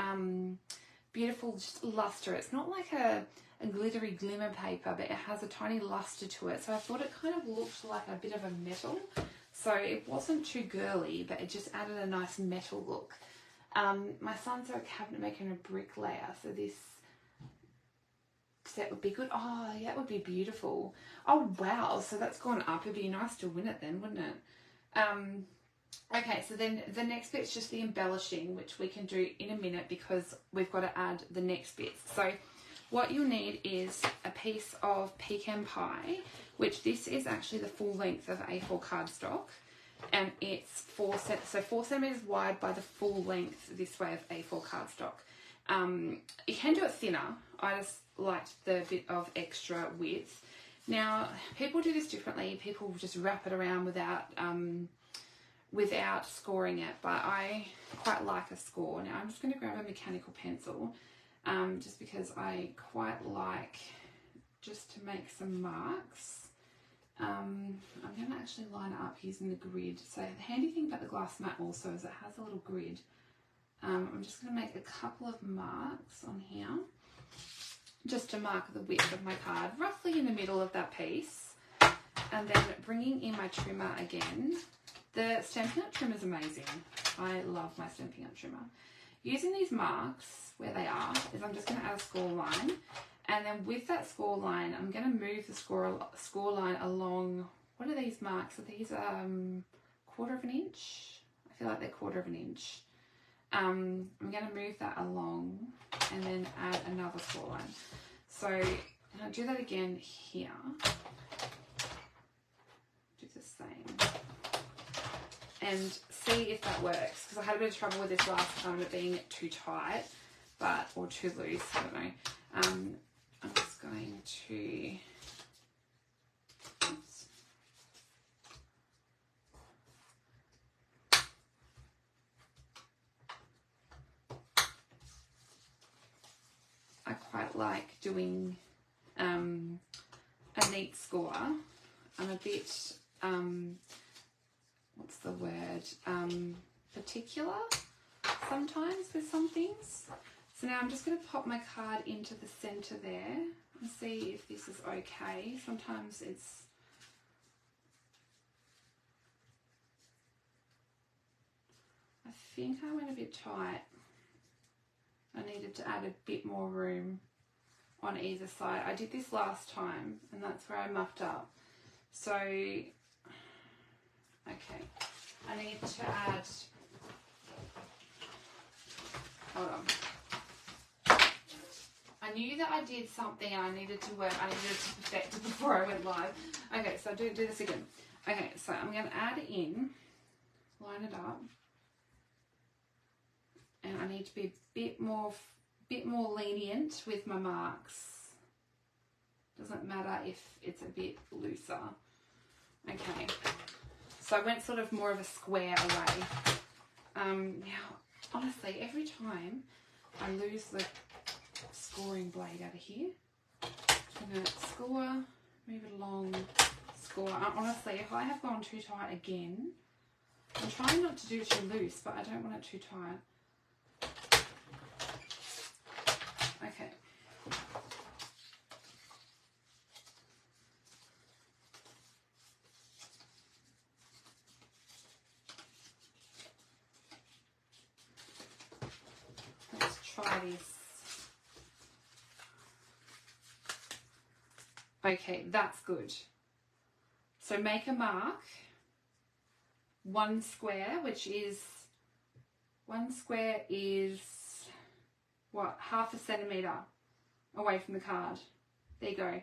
beautiful luster. It's not like a glittery glimmer paper, but it has a tiny luster to it. So I thought it kind of looked like a bit of a metal. So it wasn't too girly, but it just added a nice metal look. My son's a cabinet maker and a bricklayer, so this set would be good. Oh, yeah, it would be beautiful. Oh, wow, so that's gone up. It'd be nice to win it then, wouldn't it? Okay, so then the next bit's just the embellishing, which we can do in a minute because we've got to add the next bits. So what you'll need is a piece of pecan pie, which this is actually the full length of A4 cardstock, and it's 4 centimeters wide by the full length this way of A4 cardstock. You can do it thinner. I just liked the bit of extra width. Now, people do this differently. People just wrap it around without scoring it, but I quite like a score. Now I'm just going to grab a mechanical pencil, just because I quite like just to make some marks. I'm going to actually line it up using the grid. So the handy thing about the glass mat also is it has a little grid. I'm just going to make a couple of marks on here, just to mark the width of my card, roughly in the middle of that piece. And then bringing in my trimmer again. The Stampin' Up! Trimmer is amazing. I love my Stampin' Up! Trimmer. Using these marks where they are, is I'm just going to add a score line. And then with that score line, I'm going to move the score line along. What are these marks? Are these 1/4 of an inch? I feel like they're 1/4 of an inch. I'm going to move that along and then add another score line. So I'll do that again here. Do the same. And see if that works, because I had a bit of trouble with this last time, it being too tight, or too loose, I don't know. I'm just going to, oops. I quite like doing a neat score. I'm a bit, what's the word, particular sometimes with some things. So now I'm just going to pop my card into the center there and see if this is okay. Sometimes it's, I think I went a bit tight. I needed to add a bit more room on either side. I did this last time and that's where I mucked up. So, okay, I need to add, hold on. I knew that I did something and I needed to work, I needed to perfect it before I went live. Okay, so do this again. Okay, so I'm going to add it in, line it up, and I need to be a bit more lenient with my marks. Doesn't matter if it's a bit looser. Okay, so I went sort of more of a square away. Now, honestly, every time I lose the scoring blade out of here, I'm going to score, move it along, score. Honestly, if I have gone too tight again, I'm trying not to do too loose, but I don't want it too tight. Okay. Let's try this. Okay, that's good. So make a mark, 1 square, which is, 1 square is, what, 1/2 centimetre away from the card. There you go.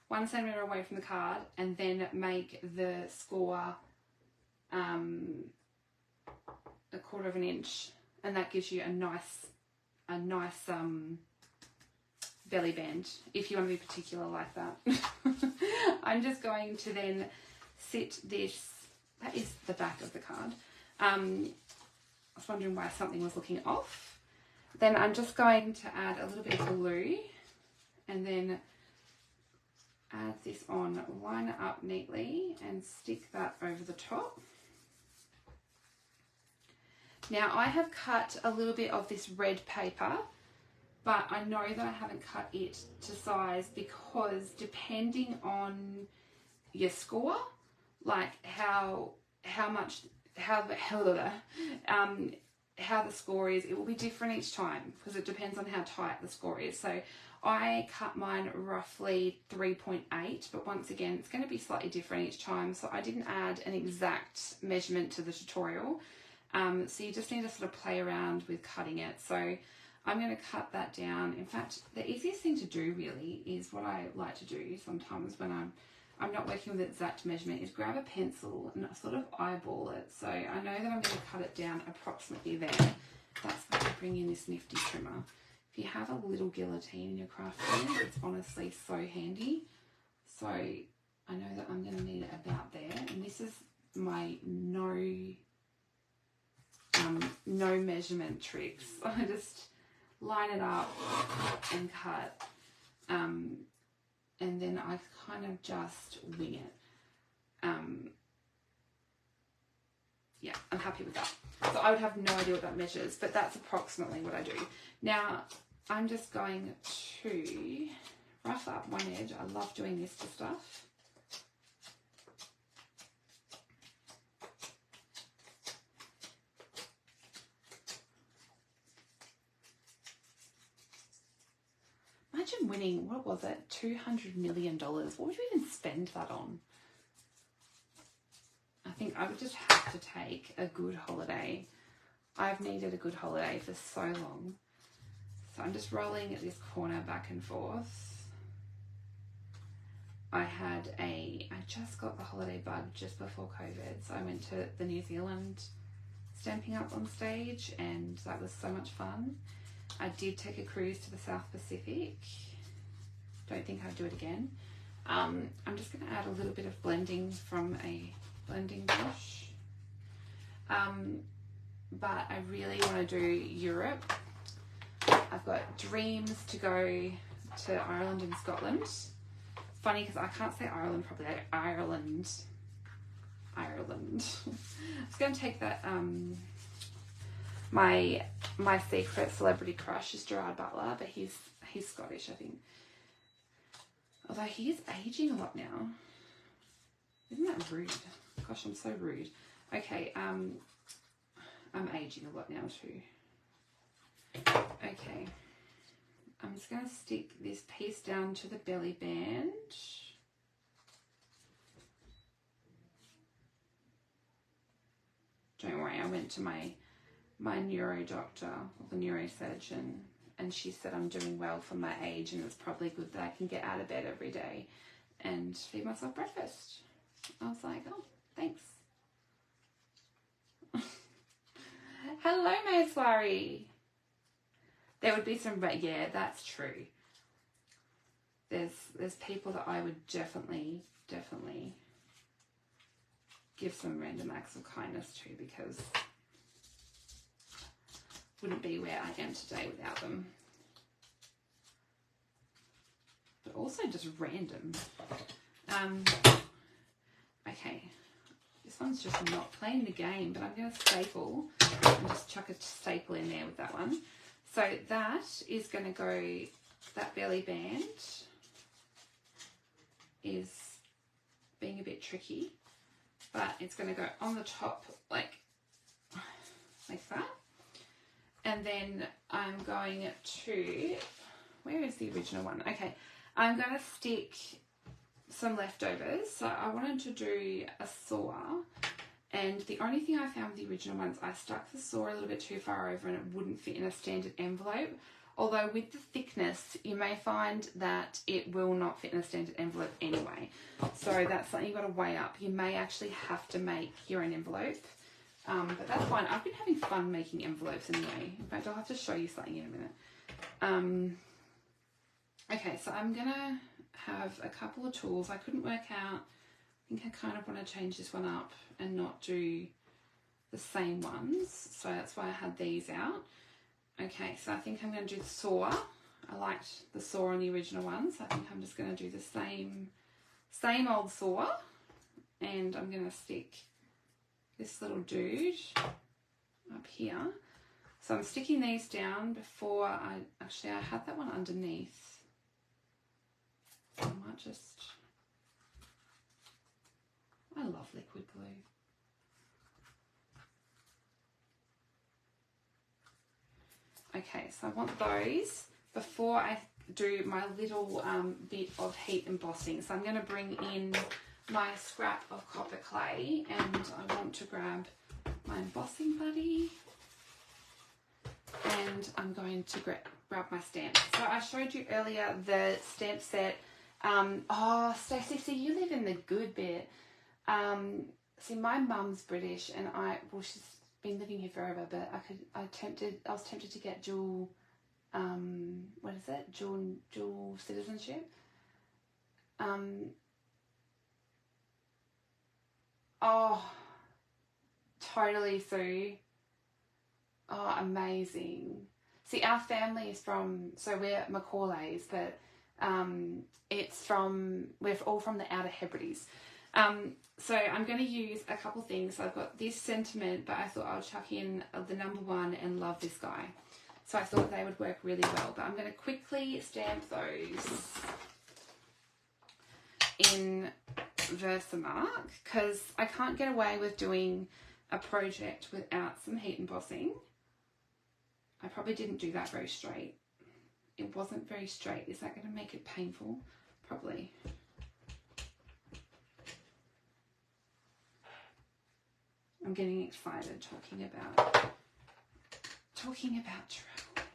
1 centimetre away from the card, and then make the score 1/4 inch, and that gives you a nice belly band, if you want to be particular like that. I'm just going to then sit this, that is the back of the card. I was wondering why something was looking off. Then I'm just going to add a little bit of glue and then add this on, line it up neatly and stick that over the top. Now I have cut a little bit of this red paper, but I know that I haven't cut it to size because depending on your score, like how the score is, it will be different each time because it depends on how tight the score is. So I cut mine roughly 3.8, but once again, it's going to be slightly different each time. So I didn't add an exact measurement to the tutorial. So you just need to sort of play around with cutting it. So I'm going to cut that down. In fact, the easiest thing to do really is what I like to do sometimes when I'm not working with exact measurement is grab a pencil and sort of eyeball it. So I know that I'm going to cut it down approximately there. That's why I bring in this nifty trimmer. If you have a little guillotine in your craft room, it's honestly so handy. So I know that I'm going to need it about there. And this is my no measurement tricks. I just line it up and cut, and then I kind of just wing it. Yeah, I'm happy with that. So I would have no idea what that measures, but that's approximately what I do. Now I'm just going to rough up one edge. I love doing this to stuff. Imagine winning, what was it, $200 million. What would you even spend that on? I think I would just have to take a good holiday. I've needed a good holiday for so long. So I'm just rolling this corner back and forth. I just got the holiday bug just before COVID. So I went to the New Zealand Stamping Up on stage and that was so much fun. I did take a cruise to the South Pacific. Don't think I'd do it again. I'm just going to add a little bit of blending from a blending brush. But I really want to do Europe. I've got dreams to go to Ireland and Scotland. Funny because I can't say Ireland properly. Ireland. I was going to take that... My secret celebrity crush is Gerard Butler, but he's Scottish, I think. Although he is aging a lot now. Isn't that rude? Gosh, I'm so rude. Okay, I'm aging a lot now too. Okay, I'm just going to stick this piece down to the belly band. Don't worry, I went to my neuro doctor, or the neurosurgeon, and she said I'm doing well for my age and it's probably good that I can get out of bed every day and feed myself breakfast. I was like, oh, thanks. Hello, Mayslari. There would be some, yeah, that's true. There's people that I would definitely give some random acts of kindness to, because wouldn't be where I am today without them. But also just random. Okay, this one's just not playing the game, but I'm going to staple and just chuck a staple in there with that one. So that is going to go, that belly band is being a bit tricky, but it's going to go on the top like that. And then I'm going to, where is the original one? Okay, I'm going to stick some leftovers. So I wanted to do a saw, and the only thing I found with the original ones, I stuck the saw a little bit too far over and it wouldn't fit in a standard envelope. Although with the thickness, you may find that it will not fit in a standard envelope anyway. So that's something you've got to weigh up. You may actually have to make your own envelope. But that's fine. I've been having fun making envelopes anyway. In fact, I'll have to show you something in a minute. Okay, so I'm going to have a couple of tools. I couldn't work out. I think I kind of want to change this one up and not do the same ones. So that's why I had these out. Okay, so I think I'm going to do the saw. I liked the saw on the original ones. I think I'm just going to do the same old saw. And I'm going to stick this little dude up here. So I'm sticking these down before I had that one underneath. I might just, I love liquid glue. Okay, so I want those before I do my little bit of heat embossing. So I'm going to bring in my scrap of copper clay, and I want to grab my embossing buddy, and I'm going to grab my stamps. So I showed you earlier the stamp set. Oh, Stacey, see, you live in the good bit. See, my mum's British, and she's been living here forever, but I was tempted to get dual citizenship. Oh, totally, Sue. Oh, amazing. See, our family is so we're Macaulays, but we're all from the Outer Hebrides. So I'm going to use a couple things. I've got this sentiment, but I thought I'll chuck in the number one and love this guy. So I thought they would work really well, but I'm going to quickly stamp those in Versamark because I can't get away with doing a project without some heat embossing. I probably didn't do that very straight. It wasn't very straight. Is that going to make it painful? Probably. I'm getting excited talking about travel.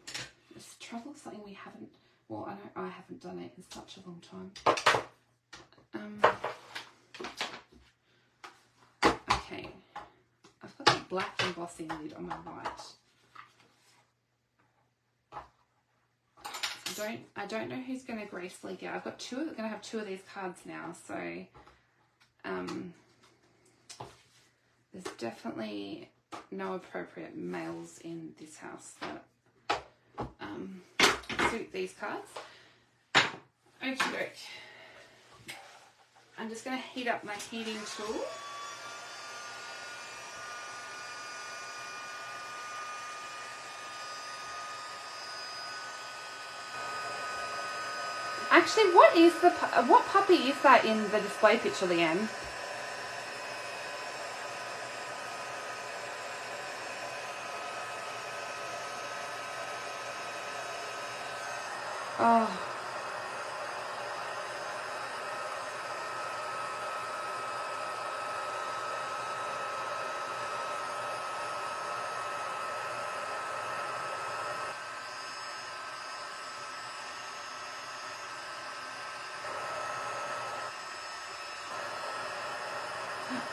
Is travel something we haven't, well, I know I haven't done it in such a long time. Okay, I've got the black embossing lid on my right. I don't know who's going to gracefully get. I've got going to have two of these cards now, so there's definitely no appropriate males in this house that suit these cards. Okie doke. I'm just going to heat up my heating tool. Actually, what puppy is that in the display picture, Leanne? Oh.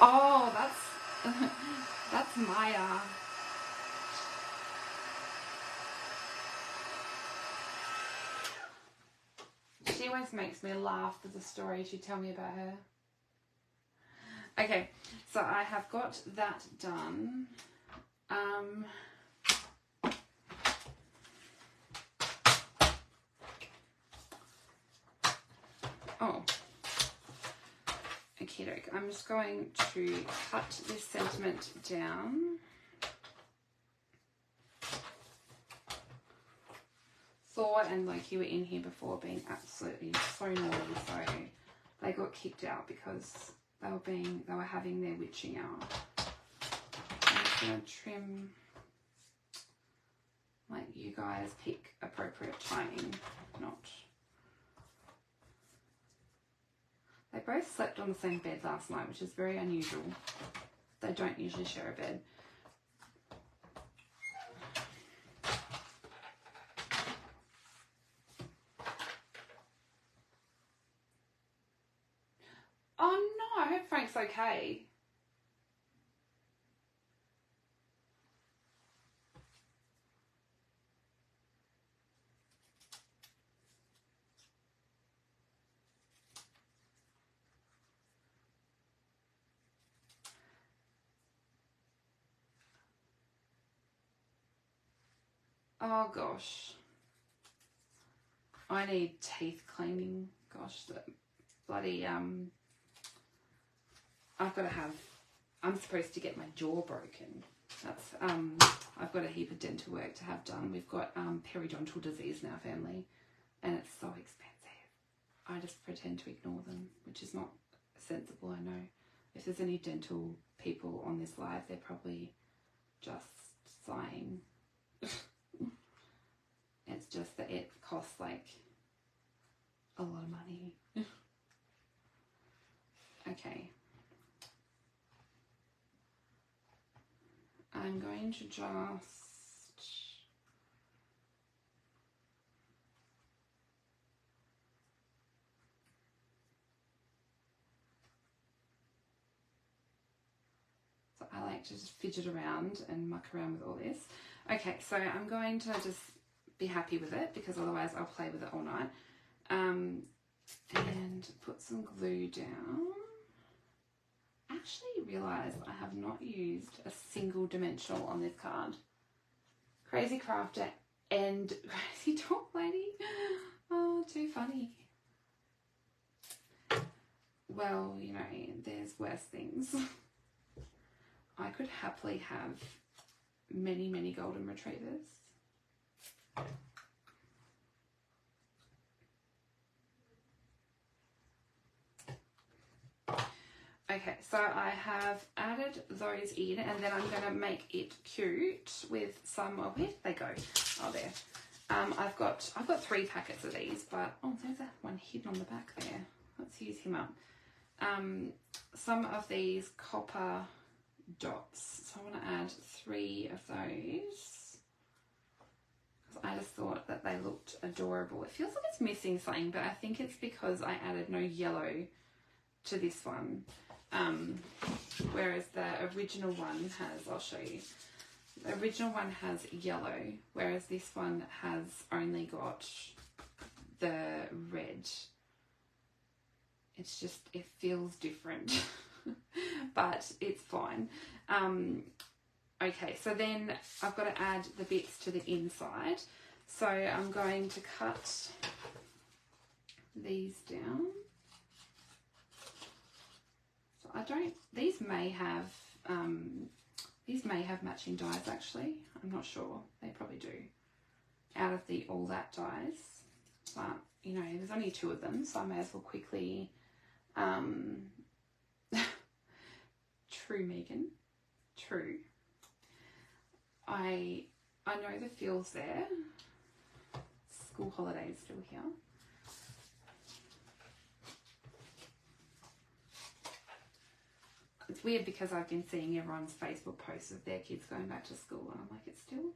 Oh, that's Maya. She always makes me laugh with the stories you tell me about her. Okay, so I have got that done. Oh. Okay, doke. I'm just going to cut this sentiment down. Thor and Loki were in here before being absolutely so naughty, so they got kicked out because they were having their witching hour. I'm just gonna trim, like, you guys pick appropriate timing, not. They both slept on the same bed last night, which is very unusual. They don't usually share a bed. Oh no, I hope Frank's okay. Oh gosh. I need teeth cleaning. Gosh, the bloody, I've got to have, I'm supposed to get my jaw broken. That's, I've got a heap of dental work to have done. We've got periodontal disease in our family, and it's so expensive. I just pretend to ignore them, which is not sensible, I know. If there's any dental people on this live, they're probably just sighing. It's just that it costs like a lot of money. Okay. I'm going to just so I like to just fidget around and muck around with all this. Okay, so I'm going to just be happy with it because otherwise I'll play with it all night. And put some glue down. Actually realised I have not used a single dimensional on this card. Crazy Crafter and Crazy Talk Lady. Oh, too funny. Well, you know, there's worse things. I could happily have many, many golden retrievers. Okay, so I have added those in, and then I'm going to make it cute with some. Oh, where did they go? Oh, there. I've got 3 packets of these, but oh, there's that one hidden on the back there. Let's use him up. Some of these copper dots. So I want to add 3 of those because I just thought that they looked adorable. It feels like it's missing something, but I think it's because I added no yellow to this one. Whereas the original one has, I'll show you, the original one has yellow, whereas this one has only got the red. It's just, it feels different, but it's fine. Okay, so then I've got to add the bits to the inside. So I'm going to cut these down. These may have matching dies actually. I'm not sure. They probably do. Out of the all that dies, but you know, there's only 2 of them, so I may as well quickly. True, Megan. True. I know the feels there. school holidays still here. It's weird because I've been seeing everyone's Facebook posts of their kids going back to school, and I'm like, it's still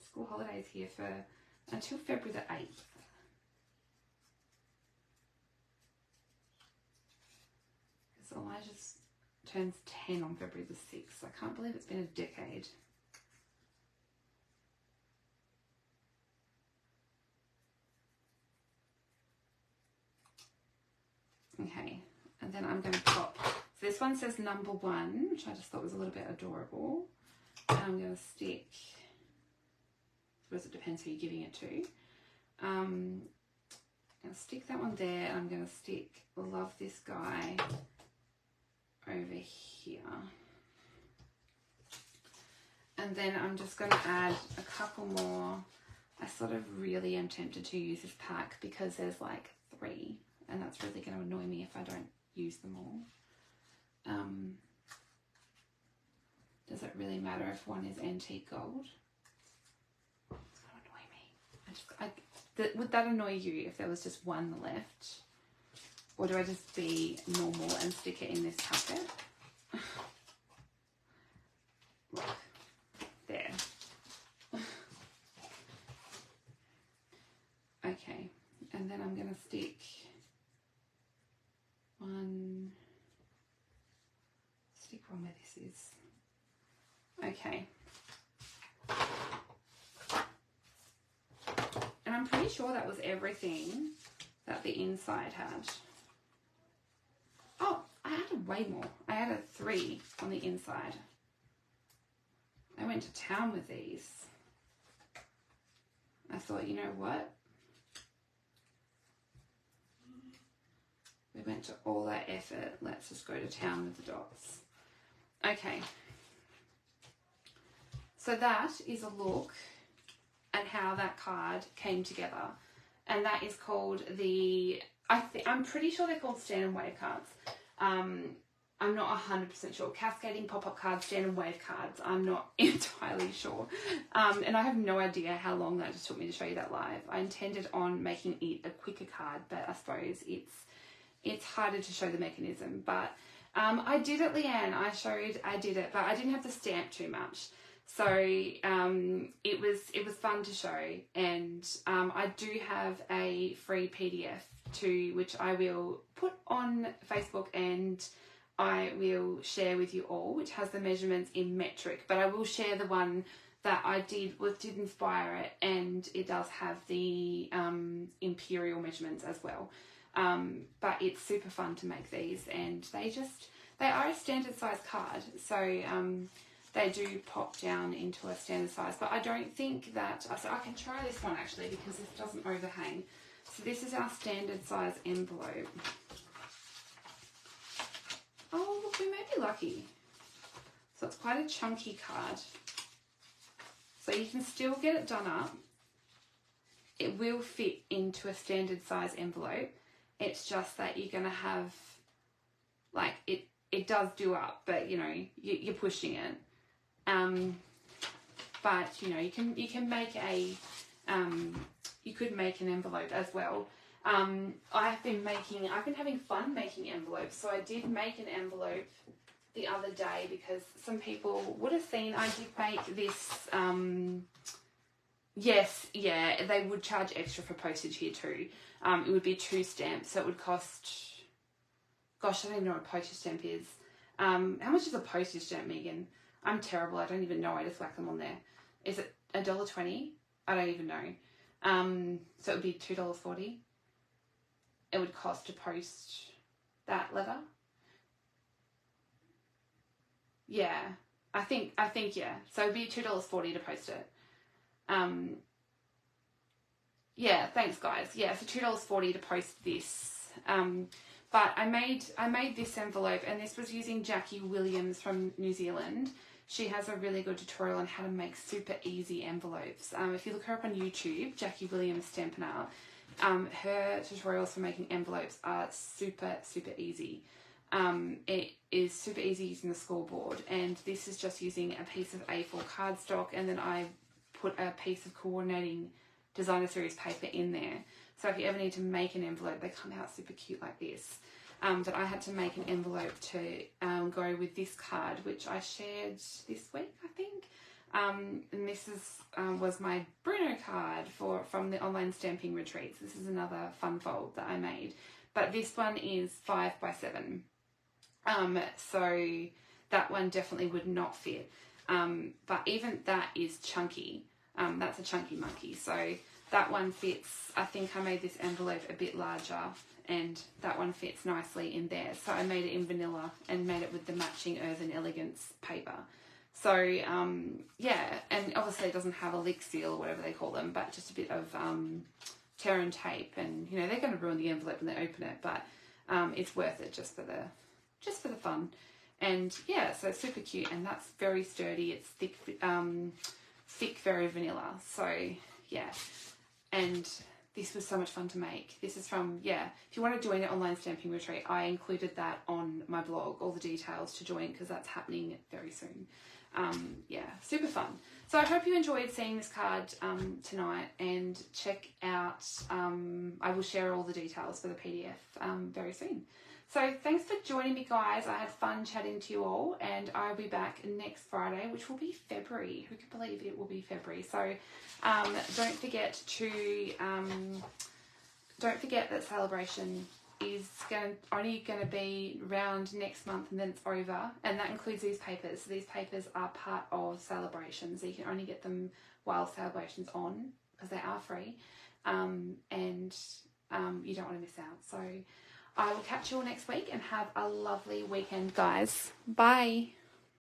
school holidays here for until February the 8th. Because Elijah's turns 10 on February the 6th. I can't believe it's been a decade. Okay, and then I'm going to pop, so this one says number 1, which I just thought was a little bit adorable. And I'm going to stick, I suppose it depends who you're giving it to. I'm going to stick that one there, and I'm going to stick Love This Guy over here. And then I'm just going to add a couple more. I sort of really am tempted to use this pack because there's like 3. And that's really going to annoy me if I don't use them all. Does it really matter if one is antique gold? It's going to annoy me. Would that annoy you if there was just one left? Or do I just be normal and stick it in this packet? Look, there. Okay, and then I'm going to stick one where this is. Okay. And I'm pretty sure that was everything that the inside had. Oh, I added way more. I added 3 on the inside. I went to town with these. I thought, you know what? We went to all that effort. Let's just go to town with the dots. Okay. So that is a look at how that card came together. And that is called the, I'm pretty sure they're called stand and wave cards. I'm not 100% sure. Cascading pop-up cards, stand and wave cards. I'm not entirely sure. And I have no idea how long that just took me to show you that live. I intended on making it a quicker card, but I suppose it's harder to show the mechanism. But I did it, Leanne. I did it, but I didn't have to stamp too much. So it was fun to show, and I do have a free PDF too, which I will put on Facebook and I will share with you all, which has the measurements in metric, but I will share the one that I did inspire it, and it does have the imperial measurements as well. But it's super fun to make these, and they are a standard size card, so they do pop down into a standard size, but I don't think that, so I can try this one actually because this doesn't overhang. So this is our standard size envelope. Oh, look, we may be lucky. So it's quite a chunky card. So you can still get it done up. It will fit into a standard size envelope. It's just that you're going to have, like, it does do up, but, you know, you're pushing it. But, you know, you can make a, you could make an envelope as well. I've been having fun making envelopes. So I did make an envelope the other day because some people would have seen I did make this, yes, yeah, they would charge extra for postage here too. It would be 2 stamps, so it would cost, gosh, I don't even know what a postage stamp is. How much is a postage stamp, Megan? I'm terrible, I don't even know, I just whack them on there. Is it $1.20? I don't even know. So it would be $2.40. It would cost to post that letter. Yeah, I think yeah. So it would be $2.40 to post it. Yeah, thanks guys. Yeah, so $2.40 to post this. But I made this envelope, and this was using Jackie Williams from New Zealand. She has a really good tutorial on how to make super easy envelopes. If you look her up on YouTube, Jackie Williams Stampin' Art, her tutorials for making envelopes are super, super easy. It is super easy using the scoreboard, and this is just using a piece of A4 cardstock, and then I put a piece of coordinating designer series paper in there. So if you ever need to make an envelope, they come out super cute like this. But I had to make an envelope to go with this card, which I shared this week, I think. And this was my Bruno card from the online stamping retreats. This is another fun fold that I made. But this one is 5 by 7. So that one definitely would not fit. But even that is chunky. That's a chunky monkey. So that one fits. I think I made this envelope a bit larger, and that one fits nicely in there. So I made it in vanilla and made it with the matching Earthen Elegance paper. So, yeah, and obviously it doesn't have a lick seal or whatever they call them, but just a bit of tear and tape, and, you know, they're going to ruin the envelope when they open it, but it's worth it just for the fun. And, yeah, so it's super cute, and that's very sturdy. It's thick, very vanilla. So, yeah, and this was so much fun to make. This is from, yeah, if you want to join the online stamping retreat, I included that on my blog, all the details to join, because that's happening very soon. Yeah, super fun. So I hope you enjoyed seeing this card tonight, and check out, I will share all the details for the PDF very soon. So thanks for joining me, guys. I had fun chatting to you all, and I'll be back next Friday, which will be February. Who can believe it will be February? So don't forget that celebration is only going to be around next month, and then it's over, and that includes these papers. So these papers are part of Celebration, so you can only get them while Celebration's on, because they are free, and you don't want to miss out. So I will catch you all next week, and have a lovely weekend, guys. Bye.